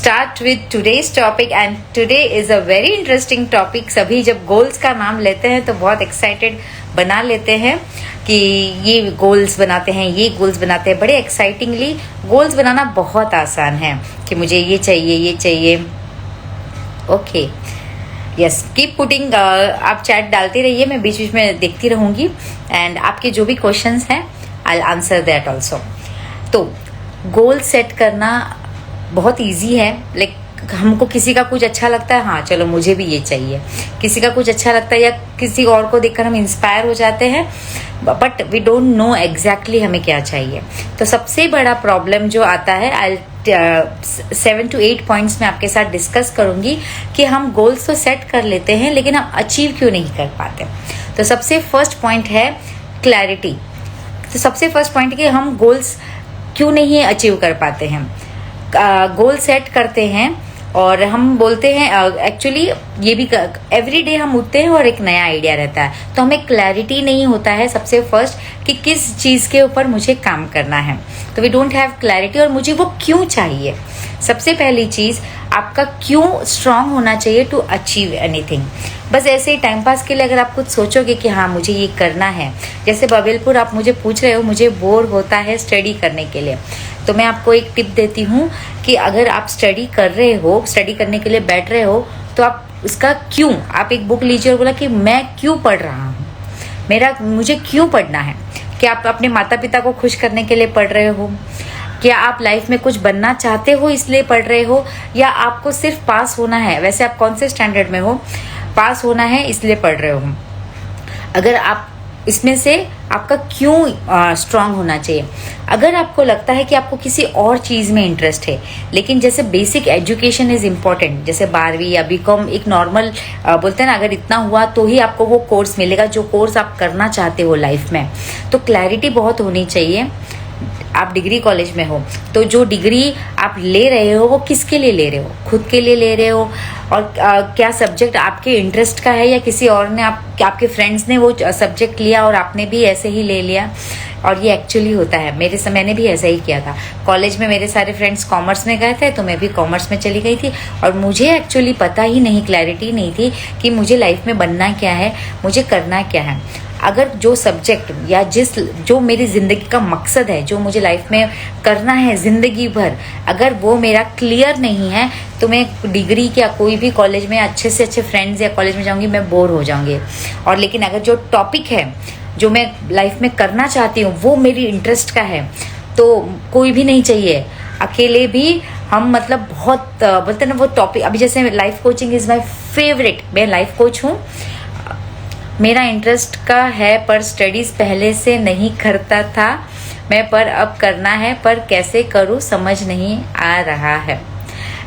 Start with today's topic and today is a very interesting topic। सभी जब goals का नाम लेते हैं तो बहुत एक्साइटेड बना लेते हैं कि ये गोल्स बनाते हैं, ये गोल्स बनाते हैं। बड़े एक्साइटिंगली गोल्स बनाना बहुत आसान है कि मुझे ये चाहिए, ये चाहिए। Okay, yes, keep putting. आप चैट डालते रहिए, मैं बीच बीच में देखती रहूंगी एंड आपके जो भी क्वेश्चंस हैं I will answer that also. तो गोल सेट करना बहुत इजी है। लाइक हमको किसी का कुछ अच्छा लगता है, हाँ चलो मुझे भी ये चाहिए। किसी का कुछ अच्छा लगता है या किसी और को देखकर हम इंस्पायर हो जाते हैं, but we don't know exactly हमें क्या चाहिए। तो सबसे बड़ा प्रॉब्लम जो आता है, आई 7 to 8 पॉइंट्स में आपके साथ डिस्कस करूंगी कि हम गोल्स तो सेट कर लेते हैं लेकिन हम अचीव क्यों नहीं कर पाते। तो सबसे फर्स्ट पॉइंट है क्लैरिटी। तो सबसे फर्स्ट पॉइंट कि हम गोल्स क्यों नहीं अचीव कर पाते हैं। गोल सेट करते हैं और हम बोलते हैं, एक्चुअली ये भी एवरी डे हम उठते हैं और एक नया आइडिया रहता है, तो हमें क्लैरिटी नहीं होता है सबसे फर्स्ट कि किस चीज के ऊपर मुझे काम करना है। तो वी डोंट हैव क्लैरिटी और मुझे वो क्यों चाहिए। सबसे पहली चीज, आपका क्यों स्ट्रांग होना चाहिए टू अचीव एनीथिंग। बस ऐसे ही टाइम पास के लिए अगर आप कुछ सोचोगे कि हाँ मुझे ये करना है, जैसे बबेलपुर आप मुझे पूछ रहे हो मुझे बोर होता है स्टडी करने के लिए, तो मैं आपको एक टिप देती हूँ कि अगर आप स्टडी कर रहे हो, स्टडी करने के लिए बैठ रहे हो, तो आप उसका क्यों, आप एक बुक लीजिए और बोला कि मैं क्यों पढ़ रहा हूँ, मुझे क्यों पढ़ना है। क्या आप अपने माता पिता को खुश करने के लिए पढ़ रहे हो? क्या आप लाइफ में कुछ बनना चाहते हो इसलिए पढ़ रहे हो, या आपको सिर्फ पास होना है? वैसे आप कौन से स्टैंडर्ड में हो, पास होना है इसलिए पढ़ रहे हो? अगर आप इसमें से आपका क्यों स्ट्रांग होना चाहिए। अगर आपको लगता है कि आपको किसी और चीज में इंटरेस्ट है, लेकिन जैसे बेसिक एजुकेशन इज इम्पोर्टेंट, जैसे 12वीं या बीकॉम एक नॉर्मल बोलते हैं ना, अगर इतना हुआ तो ही आपको वो कोर्स मिलेगा जो कोर्स आप करना चाहते हो लाइफ में। तो क्लैरिटी बहुत होनी चाहिए। आप डिग्री कॉलेज में हो तो जो डिग्री आप ले रहे हो वो किसके लिए ले रहे हो? खुद के लिए ले रहे हो? और क्या सब्जेक्ट आपके इंटरेस्ट का है या किसी और ने आपके फ्रेंड्स ने वो सब्जेक्ट लिया और आपने भी ऐसे ही ले लिया? और ये एक्चुअली होता है, मैंने भी ऐसा ही किया था। कॉलेज में मेरे सारे फ्रेंड्स कॉमर्स में गए थे तो मैं भी कॉमर्स में चली गई थी और मुझे एक्चुअली पता ही नहीं, क्लैरिटी नहीं थी कि मुझे लाइफ में बनना क्या है, मुझे करना क्या है। अगर जो सब्जेक्ट या जो मेरी जिंदगी का मकसद है, जो मुझे लाइफ में करना है जिंदगी भर, अगर वो मेरा क्लियर नहीं है तो मैं डिग्री या कोई भी कॉलेज में अच्छे से अच्छे फ्रेंड्स या कॉलेज में जाऊंगी, मैं बोर हो जाऊंगी। और लेकिन अगर जो टॉपिक है जो मैं लाइफ में करना चाहती हूँ वो मेरी इंटरेस्ट का है, तो कोई भी नहीं चाहिए, अकेले भी हम मतलब बहुत बोलते हैं ना वो टॉपिक। अभी जैसे life coaching is my favourite, मैं लाइफ कोच हूँ, मेरा इंटरेस्ट का है, पर स्टडीज पहले से नहीं करता था मैं, पर अब करना है, पर कैसे करूँ समझ नहीं आ रहा है।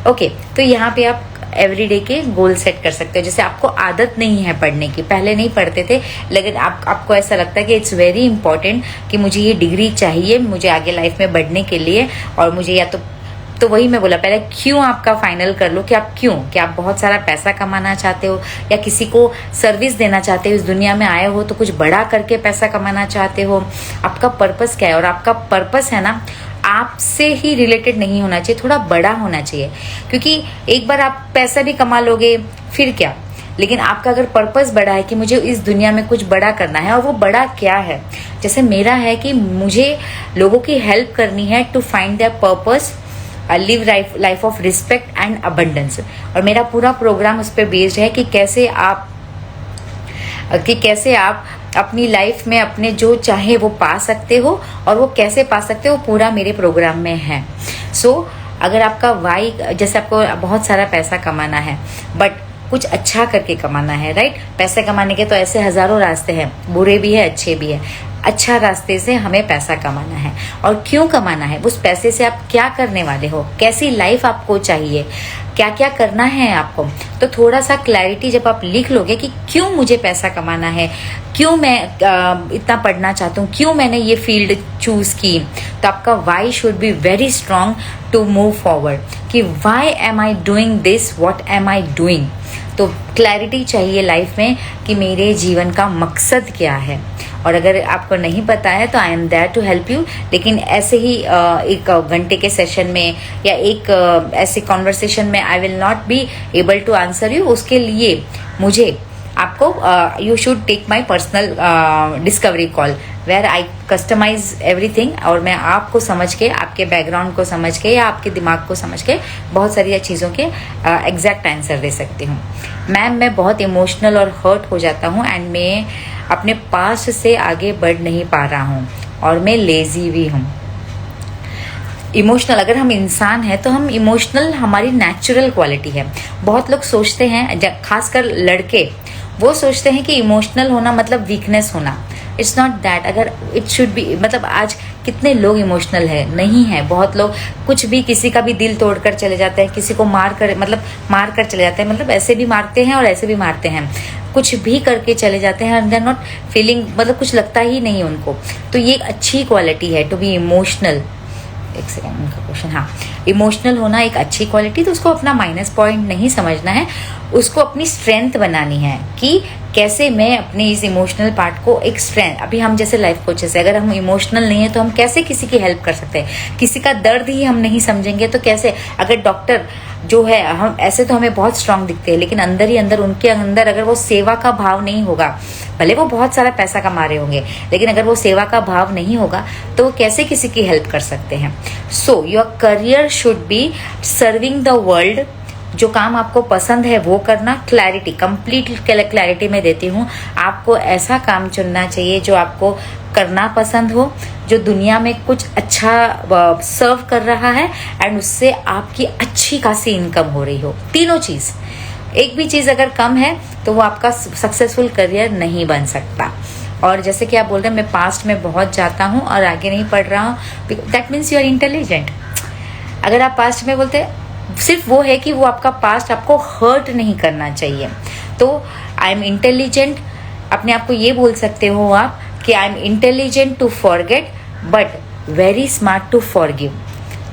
ओके, तो यहाँ पे आप एवरीडे के गोल सेट कर सकते हो। जैसे आपको आदत नहीं है पढ़ने की, पहले नहीं पढ़ते थे, लेकिन आपको ऐसा लगता है कि इट्स वेरी इंपॉर्टेंट कि मुझे ये डिग्री चाहिए मुझे आगे लाइफ में बढ़ने के लिए, और मुझे या तो वही मैं बोला, पहले क्यों आपका फाइनल कर लो कि आप क्यों, कि आप बहुत सारा पैसा कमाना चाहते हो या किसी को सर्विस देना चाहते हो, इस दुनिया में आए हो तो कुछ बड़ा करके पैसा कमाना चाहते हो। आपका पर्पस क्या है? और आपका पर्पस है ना, आपसे ही रिलेटेड नहीं होना चाहिए, थोड़ा बड़ा होना चाहिए। क्योंकि एक बार आप पैसा भी कमा लोगे फिर क्या, लेकिन आपका अगर पर्पस बड़ा है कि मुझे इस दुनिया में कुछ बड़ा करना है, और वो बड़ा क्या है, जैसे मेरा है कि मुझे लोगों की हेल्प करनी है to find their purpose, live life of respect and abundance. और मेरा पूरा प्रोग्राम उस पर बेस्ड है कि कैसे आप अपनी लाइफ में अपने जो चाहे वो पा सकते हो, और वो कैसे पा सकते हो पूरा मेरे प्रोग्राम में है। सो अगर आपका वाई, जैसे आपको बहुत सारा पैसा कमाना है बट कुछ अच्छा करके कमाना है, राइट? पैसे कमाने के तो ऐसे हजारों रास्ते हैं, बुरे भी है अच्छे भी है। अच्छा रास्ते से हमें पैसा कमाना है, और क्यों कमाना है, उस पैसे से आप क्या करने वाले हो, कैसी लाइफ आपको चाहिए, क्या क्या करना है आपको। तो थोड़ा सा क्लैरिटी जब आप लिख लोगे कि क्यों मुझे पैसा कमाना है, क्यों मैं इतना पढ़ना चाहता हूँ, क्यों मैंने ये फील्ड चूज की, तो आपका why should be very strong to move forward, कि why am I doing this, what am I doing. तो क्लैरिटी चाहिए लाइफ में कि मेरे जीवन का मकसद क्या है, और अगर आपको नहीं पता है तो I am there to help you. लेकिन ऐसे ही एक घंटे के सेशन में या एक ऐसे कॉन्वर्सेशन में I will not be able to answer you. उसके लिए मुझे आपको you should take my personal discovery call where I customise everything, और मैं आपको समझ के, आपके बैकग्राउंड को समझ के या आपके दिमाग को समझ के बहुत सारी चीज़ों के एग्जैक्ट आंसर दे सकती हूँ। मैम मैं बहुत इमोशनल और हर्ट हो जाता हूँ एंड मैं अपने पास्ट से आगे बढ़ नहीं पा रहा हूँ और मैं लेजी भी हूँ। इमोशनल, अगर हम इंसान हैं तो हम इमोशनल हमारी नेचुरल क्वालिटी है। बहुत लोग सोचते हैं, खासकर लड़के, वो सोचते हैं कि इमोशनल होना मतलब वीकनेस होना। It's not that. अगर इट शुड बी, मतलब आज कितने लोग इमोशनल है? नहीं है। बहुत लोग कुछ भी, किसी का भी दिल तोड़कर चले जाते हैं, किसी को मार कर चले जाते हैं, मतलब ऐसे भी मारते हैं और ऐसे भी मारते हैं, कुछ भी करके चले जाते हैं। दे आर नॉट फीलिंग, मतलब कुछ लगता ही नहीं उनको। तो ये एक अच्छी क्वालिटी है टू बी इमोशनल। एक सेकेंड, उनका क्वेश्चन, हाँ, इमोशनल होना एक अच्छी क्वालिटी, तो उसको अपना माइनस पॉइंट नहीं समझना है, उसको अपनी स्ट्रेंथ बनानी है कि कैसे मैं अपने इस इमोशनल पार्ट को एक स्ट्रेंथ। अभी हम जैसे लाइफ कोचेस है, अगर हम इमोशनल नहीं है तो हम कैसे किसी की हेल्प कर सकते हैं? किसी का दर्द ही हम नहीं समझेंगे तो कैसे? अगर डॉक्टर जो है, हम ऐसे तो हमें बहुत स्ट्रांग दिखते हैं, लेकिन अंदर ही अंदर, उनके अंदर अगर वो सेवा का भाव नहीं होगा, भले वो बहुत सारा पैसा कमा रहे होंगे, लेकिन अगर वो सेवा का भाव नहीं होगा तो वो कैसे किसी की हेल्प कर सकते हैं? So your career should be serving the world. जो काम आपको पसंद है वो करना। क्लैरिटी, कंप्लीट क्लैरिटी मैं देती हूँ। आपको ऐसा काम चुनना चाहिए जो आपको करना पसंद हो, जो दुनिया में कुछ अच्छा सर्व कर रहा है एंड उससे आपकी अच्छी खासी इनकम हो रही हो। तीनों चीज, एक भी चीज अगर कम है तो वो आपका सक्सेसफुल करियर नहीं बन सकता। और जैसे कि आप बोल रहे हैं मैं पास्ट में बहुत जाता हूँ और आगे नहीं पढ़ रहा हूँ, that means you are intelligent. अगर आप पास्ट में बोलते, सिर्फ वो है कि वो आपका पास्ट आपको हर्ट नहीं करना चाहिए। तो आई एम इंटेलिजेंट, अपने आप को ये बोल सकते हो आप कि I am intelligent to forget but very smart to forgive.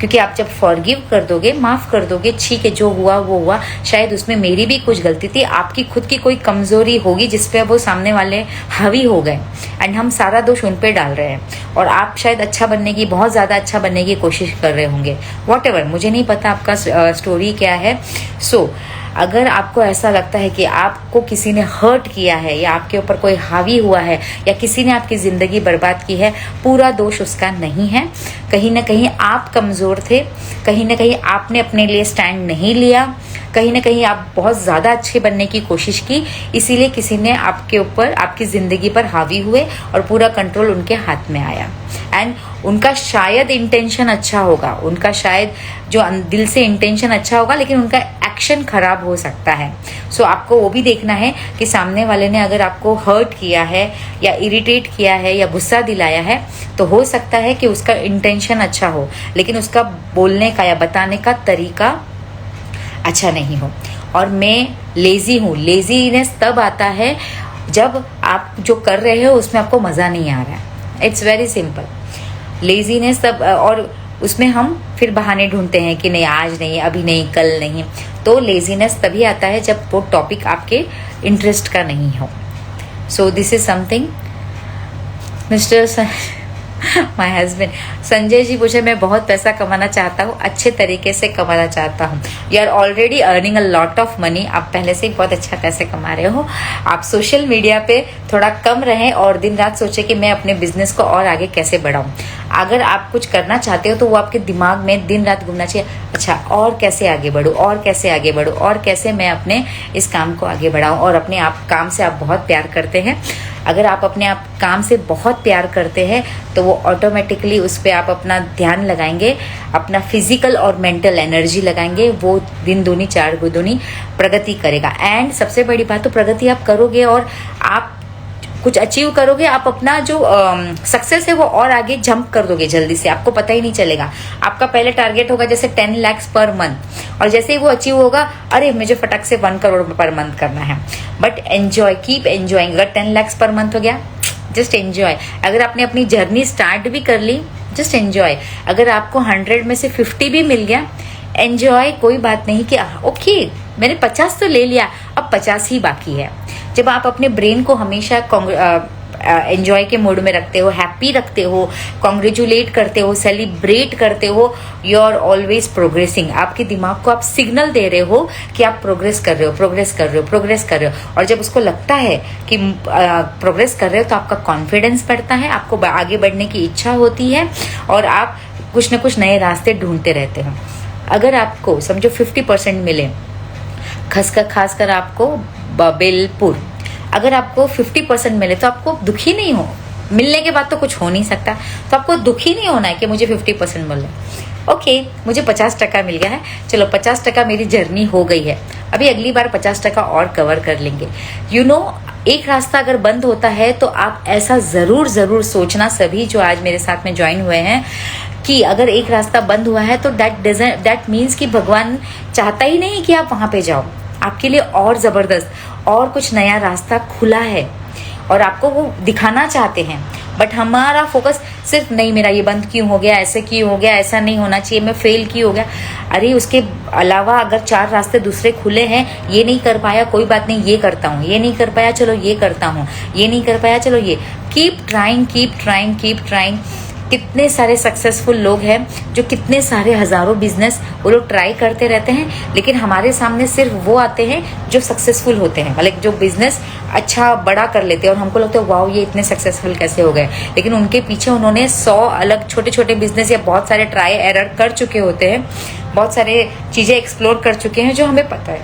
क्योंकि आप जब फॉरगिव कर दोगे, माफ कर दोगे, ठीक है जो हुआ वो हुआ, शायद उसमें मेरी भी कुछ गलती थी, आपकी खुद की कोई कमजोरी होगी जिसपे वो सामने वाले हावी हो गए एंड हम सारा दोष उन पे डाल रहे हैं और आप शायद अच्छा बनने की, बहुत ज्यादा अच्छा बनने की कोशिश कर रहे होंगे। व्हाटएवर, मुझे नहीं पता आपका स्टोरी क्या है। सो अगर आपको ऐसा लगता है कि आपको किसी ने हर्ट किया है या आपके ऊपर कोई हावी हुआ है या किसी ने आपकी जिंदगी बर्बाद की है, पूरा दोष उसका नहीं है। कहीं ना कहीं आप कमजोर थे, कहीं ना कहीं आपने अपने लिए स्टैंड नहीं लिया, कहीं ना कहीं आप बहुत ज्यादा अच्छे बनने की कोशिश की, इसीलिए किसी ने आपके ऊपर, आपकी जिंदगी पर हावी हुए और पूरा कंट्रोल उनके हाथ में आया। एंड उनका शायद इंटेंशन अच्छा होगा, उनका शायद जो दिल से इंटेंशन अच्छा होगा, लेकिन उनका एक्शन खराब हो सकता है। सो आपको वो भी देखना है कि सामने वाले ने अगर आपको हर्ट किया है या इरिटेट किया है या गुस्सा दिलाया है, तो हो सकता है कि उसका इंटेंशन अच्छा हो, लेकिन उसका बोलने का या बताने का तरीका अच्छा नहीं हो। और मैं लेजी हूँ, लेजीनेस तब आता है जब आप जो कर रहे हो उसमें आपको मजा नहीं आ रहा है। It's very simple. लेजीनेस तब, और उसमें हम फिर बहाने ढूंढते हैं कि नहीं आज नहीं, अभी नहीं, कल नहीं। तो लेजीनेस तभी आता है जब वो टॉपिक आपके इंटरेस्ट का नहीं हो। So this is something. Mister my husband Sanjay ji पूछे, मैं बहुत पैसा कमाना चाहता हूँ, अच्छे तरीके से कमाना चाहता हूँ। You are already earning a lot of money. आप पहले से ही बहुत अच्छा पैसे कमा रहे हो। आप सोशल मीडिया पे थोड़ा कम रहें और दिन रात सोचे कि मैं अपने बिजनेस को और आगे कैसे बढ़ाऊं। अगर आप कुछ करना चाहते हो तो वो आपके दिमाग में दिन रात घूमना चाहिए, अच्छा और कैसे आगे बढ़ूं, और कैसे आगे बढ़ूं, और कैसे मैं अपने इस काम को आगे बढ़ाऊं। और अपने आप काम से आप बहुत प्यार करते हैं, अगर आप अपने आप काम से बहुत प्यार करते हैं तो वो ऑटोमेटिकली उस पर आप अपना ध्यान लगाएंगे, अपना फिजिकल और मेंटल एनर्जी लगाएंगे, वो दिन दूनी चार गुदुनी प्रगति करेगा। एंड सबसे बड़ी बात, तो प्रगति आप करोगे और आप कुछ अचीव करोगे, आप अपना जो सक्सेस है वो और आगे जंप कर दोगे जल्दी से, आपको पता ही नहीं चलेगा। आपका पहले टारगेट होगा जैसे 10 लाख पर मंथ, और जैसे ही वो अचीव होगा, अरे मुझे फटक से 1 करोड़ पर मंथ करना है। But enjoy, keep enjoying. अगर 10 लाख पर मंथ हो गया, जस्ट एंजॉय। अगर आपने अपनी जर्नी स्टार्ट भी कर ली, जस्ट एंजॉय। अगर आपको 100 में से 50 भी मिल गया, एंजॉय। कोई बात नहीं कि ओके मैंने 50 तो ले लिया, अब 50 ही बाकी है। जब आप अपने ब्रेन को हमेशा एंजॉय के मूड में रखते हो, हैप्पी रखते हो, कॉन्ग्रेचुलेट करते हो, सेलिब्रेट करते हो, यू आर ऑलवेज प्रोग्रेसिंग। आपके दिमाग को आप सिग्नल दे रहे हो कि आप प्रोग्रेस कर रहे हो, प्रोग्रेस कर रहे हो, प्रोग्रेस कर रहे हो। और जब उसको लगता है कि प्रोग्रेस कर रहे हो तो आपका कॉन्फिडेंस बढ़ता है, आपको आगे बढ़ने की इच्छा होती है और आप कुछ न कुछ नए रास्ते ढूंढते रहते हो। अगर आपको समझो 50% मिले, खासकर आपको बेलपुर, अगर आपको 50% मिले तो आपको दुखी नहीं हो। मिलने के बाद तो कुछ हो नहीं सकता, तो आपको दुखी नहीं होना है कि मुझे 50% मिल रहा है। ओके, मुझे 50% मिल गया है, चलो 50% मेरी जर्नी हो गई है, अभी अगली बार 50% और कवर कर लेंगे। यू नो, एक रास्ता अगर बंद होता है तो आप ऐसा जरूर सोचना, सभी जो आज मेरे साथ में ज्वाइन हुए हैं, कि अगर एक रास्ता बंद हुआ है तो दैट मीन्स कि भगवान चाहता ही नहीं कि आप वहां पे जाओ। आपके लिए और जबरदस्त और कुछ नया रास्ता खुला है और आपको वो दिखाना चाहते हैं। बट हमारा फोकस सिर्फ नहीं, मेरा ये बंद क्यों हो गया, ऐसे क्यों हो गया, ऐसा नहीं होना चाहिए, मैं फेल क्यों हो गया। अरे उसके अलावा अगर 4 रास्ते दूसरे खुले हैं, ये नहीं कर पाया कोई बात नहीं, ये करता हूँ, ये नहीं कर पाया चलो ये करता हूँ, ये नहीं कर पाया चलो ये। Keep trying, keep trying, keep trying. कितने सारे सक्सेसफुल लोग हैं जो कितने सारे हजारों बिजनेस वो लोग ट्राई करते रहते हैं, लेकिन हमारे सामने सिर्फ वो आते हैं जो सक्सेसफुल होते हैं, मतलब जो बिजनेस अच्छा बड़ा कर लेते हैं और हमको लगता है वाओ ये इतने सक्सेसफुल कैसे हो गए। लेकिन उनके पीछे उन्होंने 100 अलग छोटे छोटे बिजनेस या बहुत सारे ट्राई एरर कर चुके होते हैं, बहुत सारे चीजें एक्सप्लोर कर चुके हैं जो हमें पता है,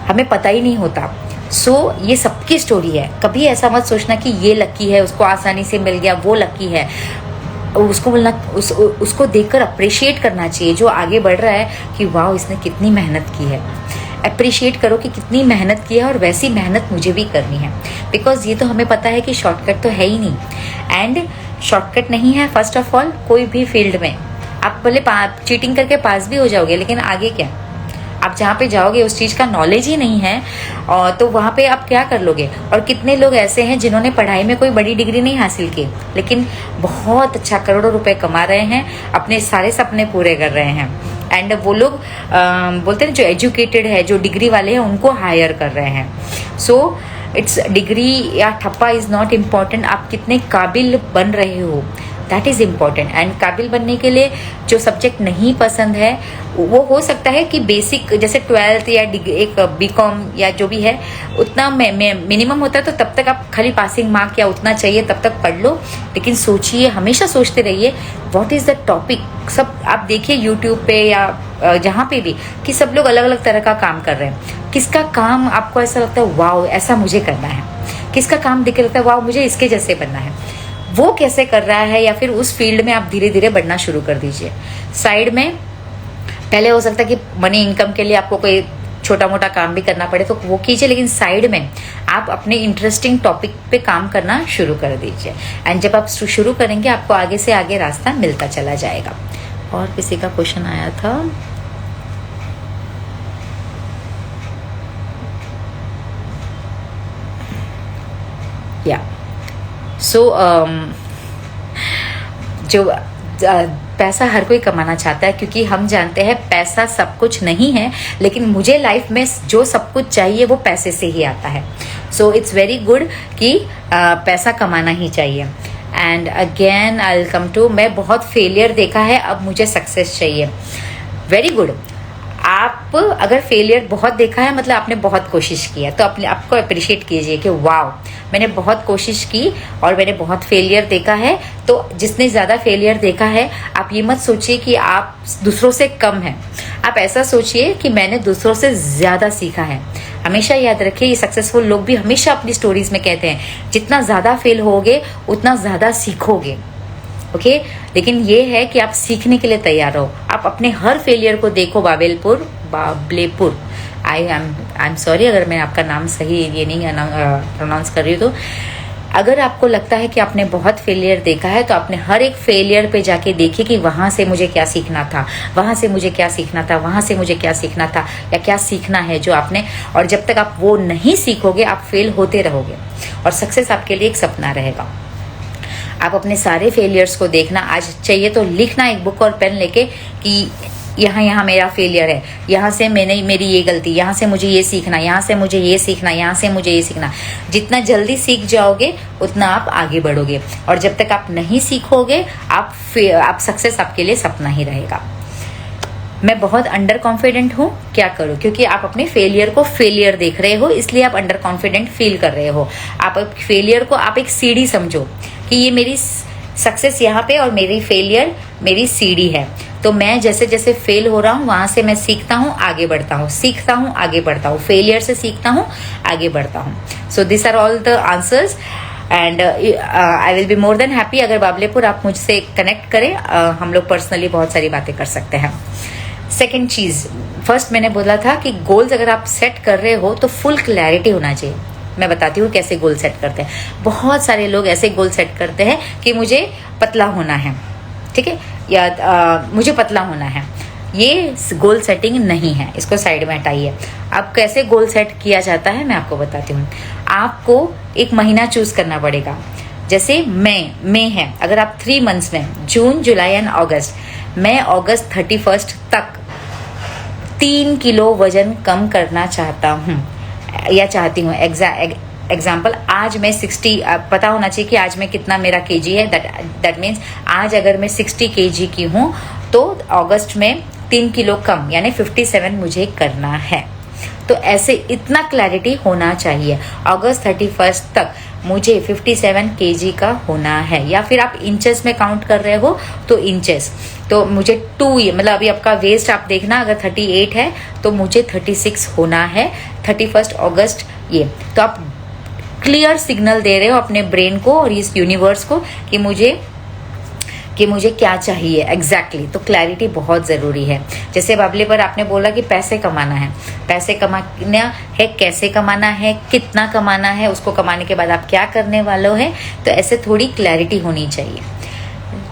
हमें पता ही नहीं होता। ये सबकी स्टोरी है। कभी ऐसा मत सोचना कि ये लकी है, उसको आसानी से मिल गया, वो लकी है। उसको बोलना, उसको देखकर अप्रिशिएट करना चाहिए जो आगे बढ़ रहा है कि वाह इसने कितनी मेहनत की है। अप्रिशिएट करो कि कितनी मेहनत की है और वैसी मेहनत मुझे भी करनी है। बिकॉज ये तो हमें पता है कि शॉर्टकट तो है ही नहीं, एंड शॉर्टकट नहीं है फर्स्ट ऑफ ऑल कोई भी फील्ड में। आप भले चीटिंग करके पास भी हो जाओगे, लेकिन आगे क्या? आप जहाँ पे जाओगे उस चीज का नॉलेज ही नहीं है, और तो वहाँ पे आप क्या कर लोगे। और कितने लोग ऐसे हैं जिन्होंने पढ़ाई में कोई बड़ी डिग्री नहीं हासिल की, लेकिन बहुत अच्छा करोड़ों रुपए कमा रहे हैं, अपने सारे सपने पूरे कर रहे हैं। एंड वो लोग बोलते हैं जो एजुकेटेड है, जो डिग्री वाले हैं, उनको हायर कर रहे हैं। सो इट्स डिग्री या ठप्पा इज नॉट इम्पॉर्टेंट, आप कितने काबिल बन रहे हो दैट इज इम्पॉर्टेंट। एंड काबिल बनने के लिए जो सब्जेक्ट नहीं पसंद है वो हो सकता है कि बेसिक जैसे 12th या एक बीकॉम या जो भी है उतना मिनिमम होता है, तो तब तक आप खाली पासिंग मार्क या उतना चाहिए तब तक पढ़ लो। लेकिन सोचिए, हमेशा सोचते रहिए व्हाट इज द टॉपिक। सब आप देखिए यूट्यूब पे या जहाँ पे भी कि सब लोग अलग अलग तरह का काम कर रहे हैं। किसका काम आपको ऐसा लगता है वाओ ऐसा मुझे करना है, किसका काम देख के लगता है वाओ मुझे इसके जैसे बनना है, वो कैसे कर रहा है, या फिर उस फील्ड में आप धीरे धीरे बढ़ना शुरू कर दीजिए। साइड में पहले हो सकता है कि मनी इनकम के लिए आपको कोई छोटा मोटा काम भी करना पड़े तो वो कीजिए, लेकिन साइड में आप अपने इंटरेस्टिंग टॉपिक पे काम करना शुरू कर दीजिए। एंड जब आप शुरू करेंगे आपको आगे से आगे रास्ता मिलता चला जाएगा। और किसी का क्वेश्चन आया था, या जो पैसा हर कोई कमाना चाहता है, क्योंकि हम जानते हैं पैसा सब कुछ नहीं है, लेकिन मुझे लाइफ में जो सब कुछ चाहिए वो पैसे से ही आता है। सो इट्स वेरी गुड कि पैसा कमाना ही चाहिए। And again I will come to, मैं बहुत फेलियर देखा है, अब मुझे सक्सेस चाहिए। Very good. आप अगर फेलियर बहुत देखा है मतलब आपने बहुत कोशिश की है, तो अपने आपको अप्रिशिएट कीजिए कि वाओ मैंने बहुत कोशिश की और मैंने बहुत फेलियर देखा है। तो जिसने ज्यादा फेलियर देखा है, आप ये मत सोचिए कि आप दूसरों से कम हैं, आप ऐसा सोचिए कि मैंने दूसरों से ज्यादा सीखा है। हमेशा याद रखिए, ये सक्सेसफुल लोग भी हमेशा अपनी स्टोरीज में कहते हैं जितना ज्यादा फेल होगे उतना ज्यादा सीखोगे। ओके लेकिन ये है कि आप सीखने के लिए तैयार हो। आप अपने हर फेलियर को देखो। बाबलेपुर, आई एम सॉरी अगर मैं आपका नाम सही ये नहीं प्रोनाउंस कर रही हूँ। तो अगर आपको लगता है कि आपने बहुत फेलियर देखा है, तो आपने हर एक फेलियर पे जाके देखिए कि वहां से मुझे क्या सीखना था, वहां से मुझे क्या सीखना था, वहां से मुझे क्या सीखना था, या क्या सीखना है जो आपने। और जब तक आप वो नहीं सीखोगे आप फेल होते रहोगे और सक्सेस आपके लिए एक सपना रहेगा। आप अपने सारे फेलियर्स को देखना, आज चाहिए तो लिखना एक बुक और पेन लेके कि यहाँ यहाँ मेरा फेलियर है, यहाँ से मेरी ये गलती, यहाँ से मुझे ये सीखना, यहाँ से मुझे ये सीखना, यहाँ से मुझे ये सीखना। जितना जल्दी सीख जाओगे उतना आप आगे बढ़ोगे, और जब तक आप नहीं सीखोगे आप सक्सेस आपके लिए सपना ही रहेगा। मैं बहुत अंडर कॉन्फिडेंट हूँ, क्या करूँ? क्योंकि आप अपने फेलियर को फेलियर देख रहे हो, इसलिए आप अंडर कॉन्फिडेंट फील कर रहे हो। आप फेलियर को आप एक सीढ़ी समझो कि ये मेरी सक्सेस यहाँ पे और मेरी फेलियर मेरी सीढ़ी है। तो मैं जैसे जैसे फेल हो रहा हूँ वहां से मैं सीखता हूँ, आगे बढ़ता हूँ, सीखता हूँ, आगे बढ़ता हूँ, फेलियर से सीखता हूँ, आगे बढ़ता हूँ। So this are all the answers and I will be more than happy अगर बाबलेपुर आप मुझसे कनेक्ट करें। हम लोग पर्सनली बहुत सारी बातें कर सकते हैं। सेकेंड चीज, फर्स्ट मैंने बोला था कि गोल्स अगर आप सेट कर रहे हो तो फुल क्लैरिटी होना चाहिए। मैं बताती हूँ कैसे गोल सेट करते हैं। बहुत सारे लोग ऐसे गोल सेट करते हैं कि मुझे पतला होना है, ठीक है, या मुझे पतला होना है। ये गोल सेटिंग नहीं है, इसको साइड में हटाइए। अब कैसे गोल सेट किया जाता है मैं आपको बताती हूँ। आपको एक महीना चूज करना पड़ेगा। जैसे मई है, अगर आप 3 मंथ्स में जून, जुलाई एंड अगस्त, मैं अगस्त 31 तक 3 किलो वजन कम करना चाहता हूँ या चाहती हूँ। एग्जाम्पल, आज मैं 60, पता होना चाहिए कि आज मैं कितना मेरा केजी है। दैट मीन्स आज अगर मैं 60 केजी की हूँ तो अगस्त में 3 किलो कम यानी 57 मुझे करना है। तो ऐसे इतना क्लैरिटी होना चाहिए। अगस्त 31 तक मुझे 57 केजी का होना है। या फिर आप इंचेस में काउंट कर रहे हो तो इंचेस, तो मुझे 2 मतलब अभी आपका वेस्ट आप देखना, अगर 38 है तो मुझे 36 होना है 31 अगस्त। ये तो आप क्लियर सिग्नल दे रहे हो अपने ब्रेन को और इस यूनिवर्स को कि मुझे क्या चाहिए एग्जैक्टली। तो क्लैरिटी बहुत ज़रूरी है। जैसे बाबले पर आपने बोला कि पैसे कमाना है, पैसे कमाना है, कैसे कमाना है, कितना कमाना है, उसको कमाने के बाद आप क्या करने वाले हो, तो ऐसे थोड़ी क्लैरिटी होनी चाहिए।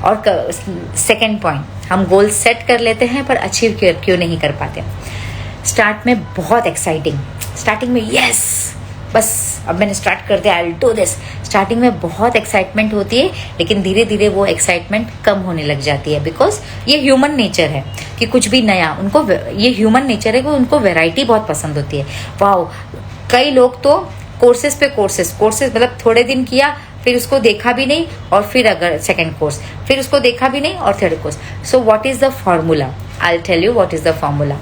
और सेकेंड पॉइंट, हम गोल सेट कर लेते हैं पर अचीव क्यों नहीं कर पाते। स्टार्ट में बहुत एक्साइटिंग, स्टार्टिंग में यस बस अब मैंने स्टार्ट कर दिया, I will do this. Starting में बहुत एक्साइटमेंट होती है, लेकिन धीरे धीरे वो एक्साइटमेंट कम होने लग जाती है। बिकॉज ये ह्यूमन नेचर है कि कुछ भी नया, उनको ये ह्यूमन नेचर है कि उनको वैरायटी बहुत पसंद होती है। वाओ, कई लोग तो कोर्सेज पे कोर्सेज मतलब थोड़े दिन किया, फिर उसको देखा भी नहीं, और फिर अगर सेकेंड कोर्स, फिर उसको देखा भी नहीं, और third course. So what is the formula? I will tell you what is the formula.